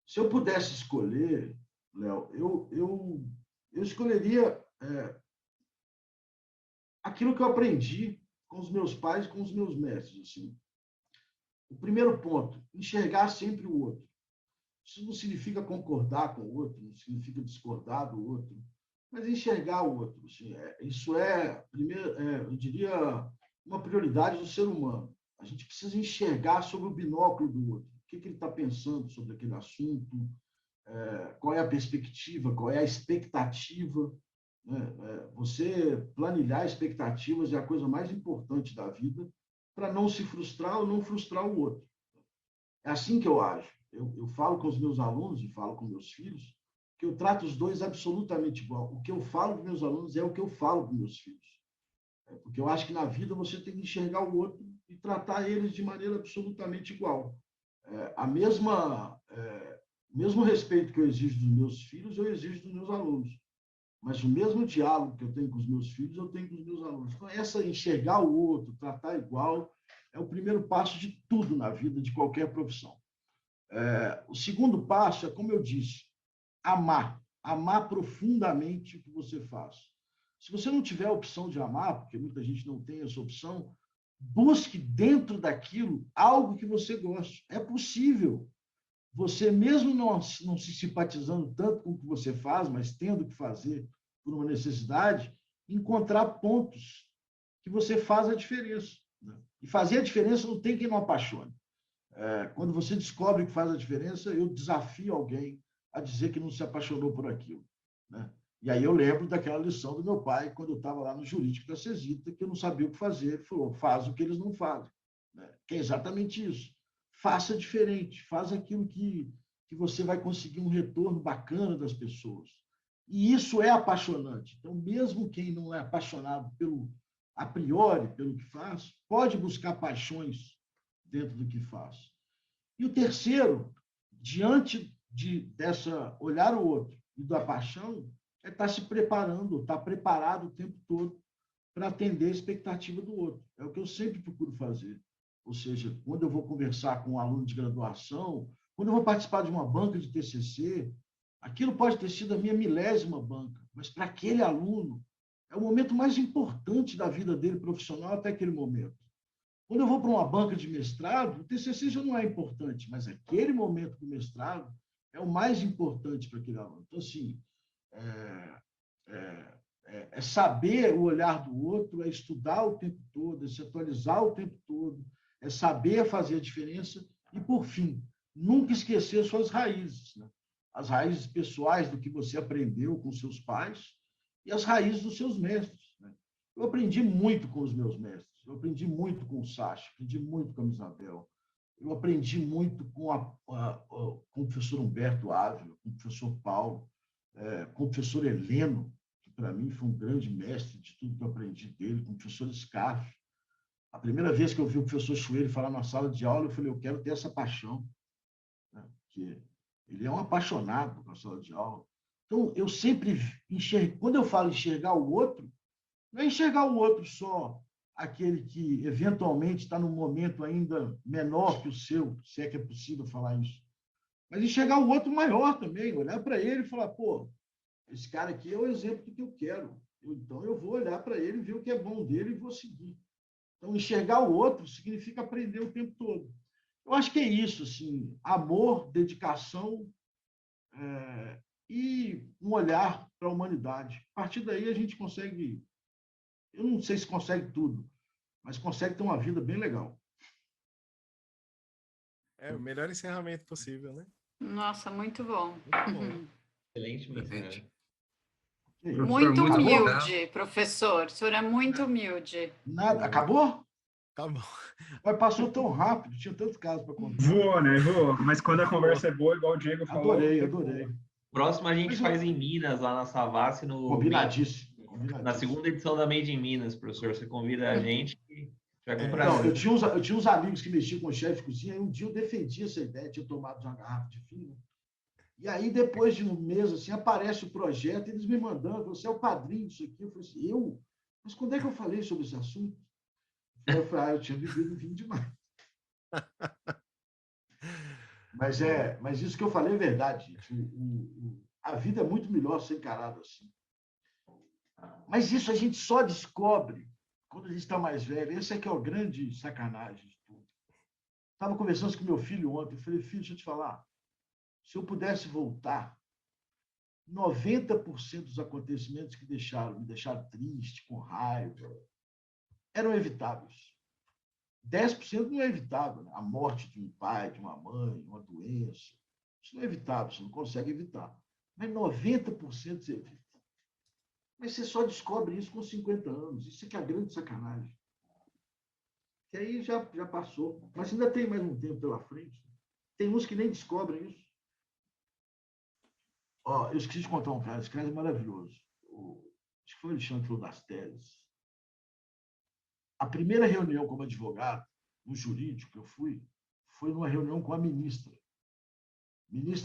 se eu pudesse escolher, Léo, eu escolheria aquilo que eu aprendi com os meus pais e com os meus mestres. Assim. O primeiro ponto, enxergar sempre o outro. Isso não significa concordar com o outro, não significa discordar do outro, mas enxergar o outro. Assim, isso primeiro, eu diria, uma prioridade do ser humano. A gente precisa enxergar sobre o binóculo do outro. O que ele está pensando sobre aquele assunto, qual é a perspectiva, qual é a expectativa. Né? Você planilhar expectativas é a coisa mais importante da vida para não se frustrar ou não frustrar o outro. É assim que eu ajo. Eu falo com os meus alunos e falo com meus filhos que eu trato os dois absolutamente igual. O que eu falo para meus alunos é o que eu falo para meus filhos. Porque eu acho que na vida você tem que enxergar o outro e tratar eles de maneira absolutamente igual. O mesmo respeito que eu exijo dos meus filhos, eu exijo dos meus alunos. Mas o mesmo diálogo que eu tenho com os meus filhos, eu tenho com os meus alunos. Então, enxergar o outro, tratar igual, é o primeiro passo de tudo na vida, de qualquer profissão. O segundo passo é, como eu disse, amar. Amar profundamente o que você faz. Se você não tiver a opção de amar, porque muita gente não tem essa opção, busque dentro daquilo algo que você goste. É possível. Você, mesmo não se simpatizando tanto com o que você faz, mas tendo que fazer por uma necessidade, encontrar pontos que você faz a diferença. Né? E fazer a diferença não tem quem não apaixone. Quando você descobre que faz a diferença, eu desafio alguém a dizer que não se apaixonou por aquilo. Né? E aí eu lembro daquela lição do meu pai, quando eu estava lá no jurídico da CESITA, que eu não sabia o que fazer. Ele falou, faz o que eles não fazem. Né? Que é exatamente isso. Faça diferente, faça aquilo que você vai conseguir um retorno bacana das pessoas. E isso é apaixonante. Então, mesmo quem não é apaixonado a priori pelo que faz, pode buscar paixões dentro do que faz. E o terceiro, diante dessa olhar o outro e da paixão, é estar se preparando, estar preparado o tempo todo para atender a expectativa do outro. É o que eu sempre procuro fazer. Ou seja, quando eu vou conversar com um aluno de graduação, quando eu vou participar de uma banca de TCC, aquilo pode ter sido a minha milésima banca, mas para aquele aluno é o momento mais importante da vida dele profissional até aquele momento. Quando eu vou para uma banca de mestrado, o TCC já não é importante, mas aquele momento do mestrado é o mais importante para aquele aluno. Então, assim, é saber o olhar do outro, é estudar o tempo todo, é se atualizar o tempo todo, é saber fazer a diferença e, por fim, nunca esquecer suas raízes, né? As raízes pessoais do que você aprendeu com seus pais e as raízes dos seus mestres, né? Eu aprendi muito com os meus mestres, eu aprendi muito com o Sacha, aprendi muito com a Isabel, eu aprendi muito com o professor Humberto Ávila, com o professor Paulo, com o professor Heleno, que para mim foi um grande mestre de tudo que eu aprendi dele, com o professor Scarfe. A primeira vez que eu vi o professor Chueiro falar na sala de aula, eu falei, eu quero ter essa paixão, né? Porque ele é um apaixonado pela sala de aula. Então, eu sempre enxergo, quando eu falo enxergar o outro, não é enxergar o outro só aquele que eventualmente está num momento ainda menor que o seu, se é que é possível falar isso, mas enxergar o outro maior também, olhar para ele e falar, pô, esse cara aqui é o exemplo do que eu quero. Então, eu vou olhar para ele, ver o que é bom dele e vou seguir. Então, enxergar o outro significa aprender o tempo todo. Eu acho que é isso, assim, amor, dedicação e um olhar para a humanidade. A partir daí, a gente consegue, eu não sei se consegue tudo, mas consegue ter uma vida bem legal. É o melhor encerramento possível, né? Nossa, muito bom. Muito bom. Excelente mensagem. Muito muito humilde, professor. O senhor é muito humilde. Nada. Acabou? Acabou. Mas passou tão rápido, tinha tantos casos para contar. Voou, né? Voou. Mas quando a conversa é boa, igual o Diego falou. Adorei. Próximo a gente Mas faz em Minas, lá na Savassi, no Combinadíssimo. na segunda edição da Made in Minas, professor. Você convida a gente e já com Não, prazer. eu tinha uns amigos que mexiam com chefe de cozinha, e um dia eu defendi essa ideia, tinha tomado uma garrafa de vinho. E aí, depois de um mês, assim, aparece o projeto, eles me mandando, você é o padrinho disso aqui. Eu falei assim, eu? Mas quando é que eu falei sobre esse assunto? Eu falei, eu tinha bebido vinho demais. Mas isso que eu falei é verdade, gente. A vida é muito melhor ser encarada assim. Mas isso a gente só descobre quando a gente está mais velho. Esse é que é o grande sacanagem de tudo. Estava conversando com meu filho ontem. Eu falei, filho, deixa eu te falar. Se eu pudesse voltar, 90% dos acontecimentos que me deixaram triste, com raiva, eram evitáveis. 10% não é evitável, né? A morte de um pai, de uma mãe, uma doença. Isso não é evitável, você não consegue evitar. Mas 90% você evita. Mas você só descobre isso com 50 anos. Isso é que é a grande sacanagem. Que aí já passou. Mas ainda tem mais um tempo pela frente. Tem uns que nem descobrem isso. Ó, eu esqueci de contar um cara. Esse cara é maravilhoso. Acho que foi o Alexandre que falou das teses. A primeira reunião como advogado, no jurídico que eu fui, foi numa reunião com a ministra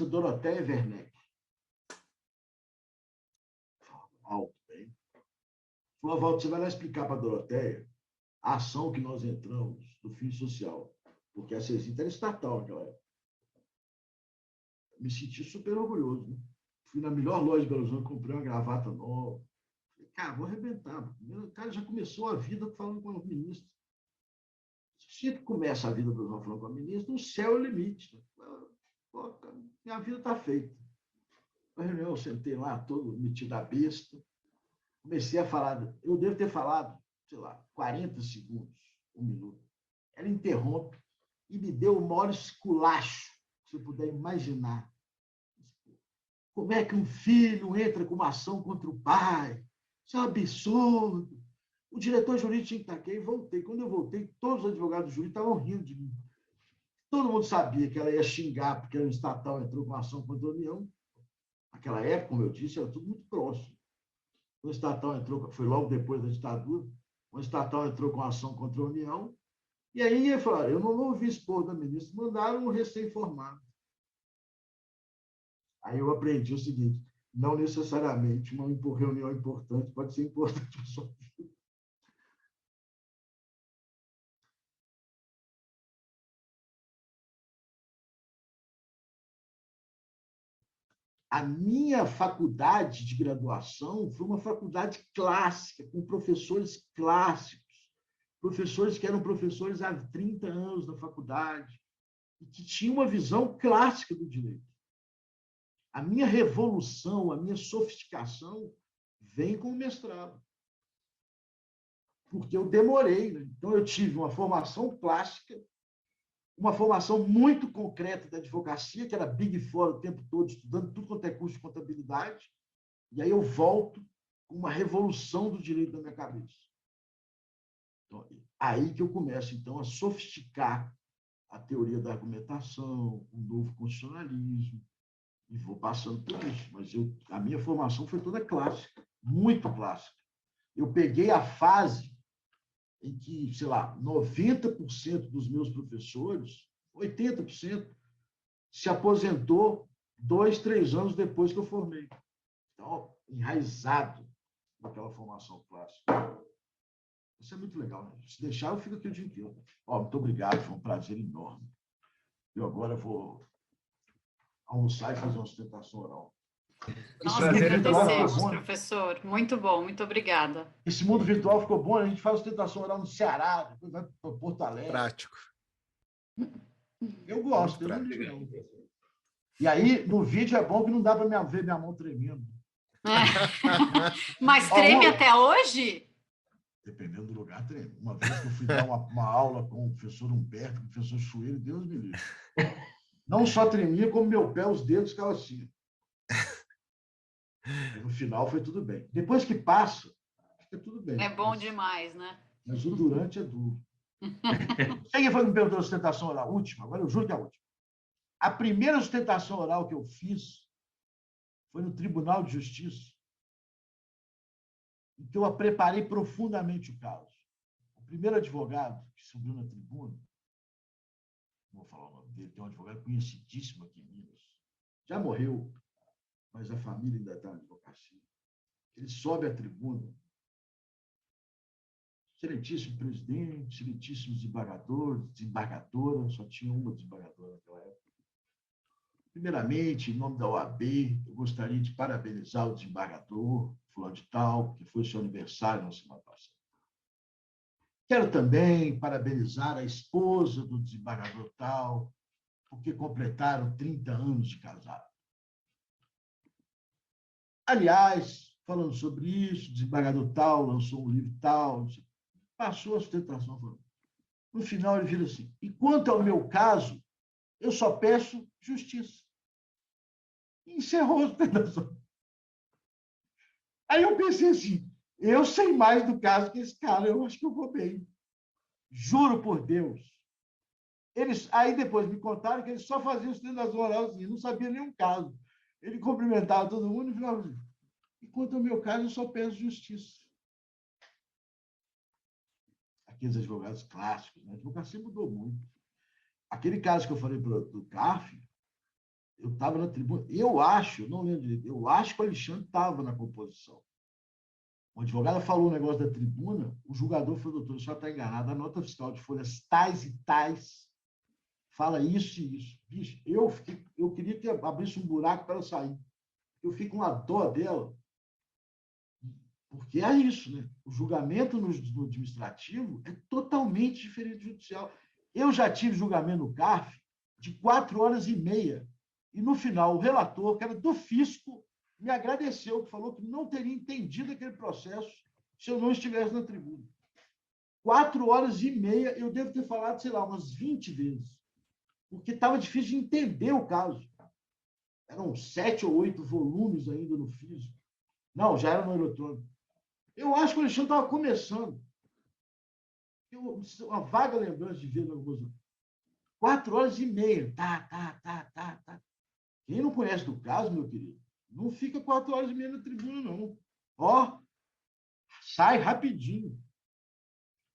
Dorothea Werneck. Alto, bem. Falou, Walter, você vai lá explicar para a Dorothea a ação que nós entramos do fim social, porque a CESITA era estatal naquela época. Me senti super orgulhoso, né? Fui na melhor loja de Belo Horizonte, comprei uma gravata nova. Falei, cara, vou arrebentar. O cara já começou a vida falando com o ministro. Se que começa a vida do João falando com a ministra, o céu é o limite. Pô, minha vida está feita. Na reunião, eu sentei lá, todo metido a besta. Comecei a falar. Eu devo ter falado, sei lá, 40 segundos, um minuto. Ela interrompe e me deu o maior esculacho que você puder imaginar. Como é que um filho entra com uma ação contra o pai? Isso é um absurdo. O diretor jurídico tinha que estar aqui e voltei. Quando eu voltei, todos os advogados jurídicos estavam rindo de mim. Todo mundo sabia que ela ia xingar porque o estatal entrou com ação contra a União. Naquela época, como eu disse, era tudo muito próximo. O estatal entrou, foi logo depois da ditadura, o estatal entrou com ação contra a União E aí ele falou, eu não ouvi expor da ministra, mandaram um recém-formado. Aí eu aprendi o seguinte, não necessariamente uma reunião importante pode ser importante para a sua vida. A minha faculdade de graduação foi uma faculdade clássica, com professores clássicos, professores que eram professores há 30 anos na faculdade, e que tinham uma visão clássica do direito. A minha revolução, a minha sofisticação vem com o mestrado. Porque eu demorei, né? Então eu tive uma formação clássica, uma formação muito concreta da advocacia, que era Big Four o tempo todo, estudando tudo quanto é curso de contabilidade, e aí eu volto com uma revolução do direito na minha cabeça. Então, aí que eu começo, então, a sofisticar a teoria da argumentação, o novo constitucionalismo, e vou passando por isso. Mas a minha formação foi toda clássica, muito clássica. Eu peguei a fase em que, sei lá, 90% dos meus professores, 80%, se aposentou 2, 3 anos depois que eu formei. Então, enraizado naquela formação clássica. Isso é muito legal, né? Se deixar, eu fico aqui o dia inteiro. Muito obrigado, foi um prazer enorme. Eu agora vou almoçar e fazer uma sustentação oral. Nós agradecemos, professor. Muito bom, muito obrigada. Esse mundo virtual ficou bom, a gente faz sustentação oral no Ceará, depois vai para Porto Alegre. Prático. Eu gosto, eu não ligo não. E aí, no vídeo é bom que não dá para ver minha mão tremendo. Mas treme até hoje? Dependendo do lugar, treme. Uma vez que eu fui dar uma aula com o professor Humberto, com o professor Chueiro, Deus me livre. Não só tremia, como meu pé, os dedos ficavam assim. No final foi tudo bem. Depois que passa, fica tudo bem. É bom demais, né? Mas o durante é duro. Quem foi que me perguntou a sustentação oral? Última, agora eu juro que é a última. A primeira sustentação oral que eu fiz foi no Tribunal de Justiça, em que eu preparei profundamente o caso. O primeiro advogado que subiu na tribuna, não vou falar o nome dele, tem um advogado conhecidíssimo aqui em Minas, já morreu, mas a família ainda está na advocacia. Ele sobe à tribuna, excelentíssimo presidente, excelentíssimo desembargador, desembargadora, só tinha uma desembargadora naquela época. Primeiramente, em nome da OAB, eu gostaria de parabenizar o desembargador, fulano de tal, que foi seu aniversário na semana passada. Quero também parabenizar a esposa do desembargador tal, porque completaram 30 anos de casado. Aliás, falando sobre isso, o desembargador tal lançou um livro tal, passou a sustentação. No final, ele vira assim, e quanto ao meu caso, eu só peço justiça. E encerrou a sustentação. Aí eu pensei assim, eu sei mais do caso que esse cara, eu acho que eu vou bem. Juro por Deus. Aí depois me contaram que ele só fazia sustentação oral assim, não sabia nenhum caso. Ele cumprimentava todo mundo e falava assim, e quanto ao meu caso, eu só peço justiça. Aqueles advogados clássicos, né? A advocacia mudou muito. Aquele caso que eu falei do CARF, eu estava na tribuna. Eu acho, não lembro direito, eu acho que o Alexandre estava na composição. O advogado falou o negócio da tribuna, o julgador falou, doutor, o senhor está enganado, a nota fiscal de folhas tais e tais fala isso e isso. Bicho, eu queria que abrisse um buraco para ela sair. Eu fico com a dó dela, porque é isso, né? O julgamento no administrativo é totalmente diferente do judicial. Eu já tive julgamento no CARF de 4 horas e meia. E, no final, o relator, que era do fisco, me agradeceu, que falou que não teria entendido aquele processo se eu não estivesse na tribuna. 4 horas e meia, eu devo ter falado, sei lá, umas 20 vezes, porque estava difícil de entender o caso. Eram 7 ou 8 volumes ainda no físico. Não, já era no eletrônico. Eu acho que o Alexandre estava começando. Uma vaga lembrança de ver na conclusão. 4 horas e meia. Tá. Quem não conhece do caso, meu querido, não fica 4 horas e meia na tribuna, não. Sai rapidinho.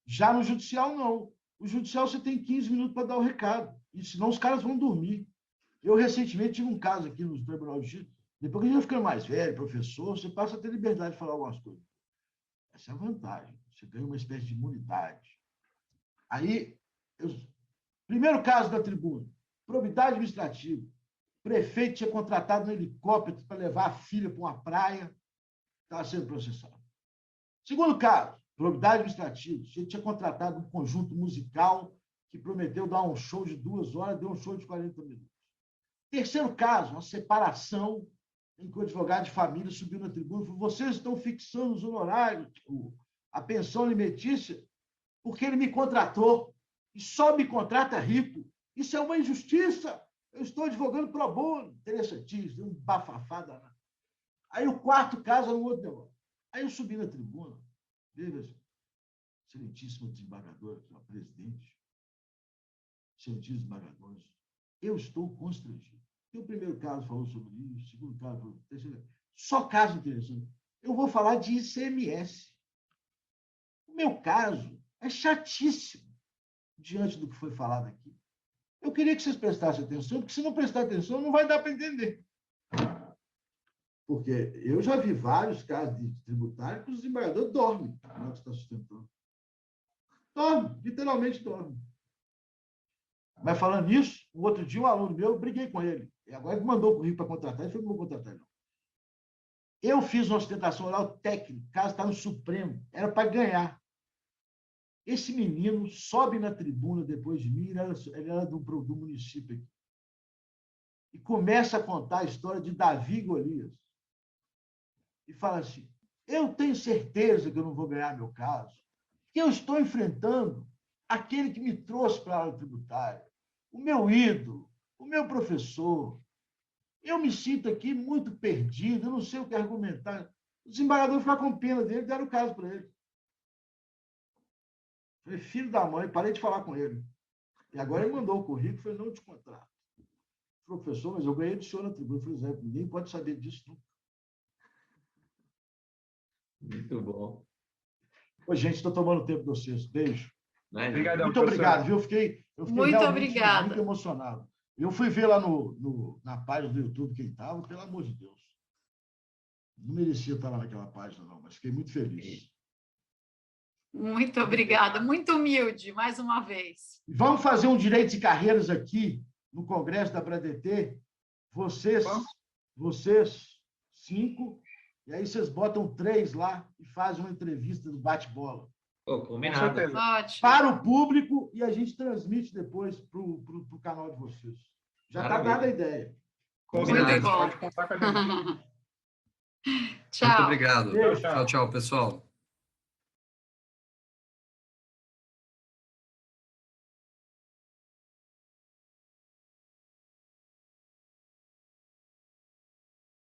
Já no judicial, não. O judicial você tem 15 minutos para dar o recado, e senão os caras vão dormir. Eu, recentemente, tive um caso aqui no Tribunal de Justiça. Depois que a gente vai ficando mais velho, professor, você passa a ter liberdade de falar algumas coisas. Essa é a vantagem. Você ganha uma espécie de imunidade. Aí, primeiro caso da tribuna, probidade administrativa. O prefeito tinha contratado um helicóptero para levar a filha para uma praia, estava sendo processado. Segundo caso, probidade administrativa. Você tinha contratado um conjunto musical que prometeu dar um show de 2 horas, deu um show de 40 minutos. Terceiro caso, uma separação em que o advogado de família subiu na tribuna e falou: vocês estão fixando os honorários, a pensão alimentícia, porque ele me contratou e só me contrata rico. Isso é uma injustiça. Eu estou advogando pro bono. Interessantíssimo, um bafafá danado. Aí o quarto caso era um outro negócio. Aí eu subi na tribuna, veja, excelentíssima desembargadora, presidente, excelentíssimos desembargadores, eu estou constrangido. O primeiro caso falou sobre isso, o segundo caso falou, terceiro. Só caso interessante. Eu vou falar de ICMS. O meu caso é chatíssimo diante do que foi falado aqui. Eu queria que vocês prestassem atenção, porque se não prestar atenção, não vai dar para entender. Porque eu já vi vários casos de tributário que os desembargadores dormem na hora que está sustentando. Dorme, literalmente dorme. Mas falando nisso, o outro dia um aluno meu, eu briguei com ele. E agora ele mandou o currículo para contratar, ele falou: não vou contratar, não. Eu fiz uma ostentação oral técnica, o caso está no Supremo, era para ganhar. Esse menino sobe na tribuna depois de mim, ele era do município aqui, e começa a contar a história de Davi e Golias. E fala assim: eu tenho certeza que eu não vou ganhar meu caso, que eu estou enfrentando aquele que me trouxe para a aula tributária, o meu ídolo, o meu professor. Eu me sinto aqui muito perdido, eu não sei o que argumentar. O desembargador ficou com pena dele, deram o caso para ele. Falei: filho da mãe, parei de falar com ele. E agora ele mandou o currículo e falei: não te contrato. Professor, mas eu ganhei do senhor na tribuna. Eu falei: Zé, ninguém pode saber disso nunca. Muito bom. Ô, gente, estou tomando tempo de vocês. Beijo. Obrigadão, muito obrigado, viu? Eu fiquei muito obrigada. Muito emocionado. Eu fui ver lá na página do YouTube quem estava, pelo amor de Deus. Não merecia estar lá naquela página, não, mas fiquei muito feliz. Muito obrigada, muito humilde, mais uma vez. Vamos fazer um direito de carreiras aqui no Congresso da Bradt. Vocês 5, e aí vocês botam 3 lá e fazem uma entrevista do bate-bola. Combinado. Ótimo. Para o público, e a gente transmite depois para o canal de vocês. Já está dada a ideia. Combinado. Muito bom. Pode contar com a gente. Tchau. Muito obrigado. Tchau, tchau. Tchau, tchau, pessoal.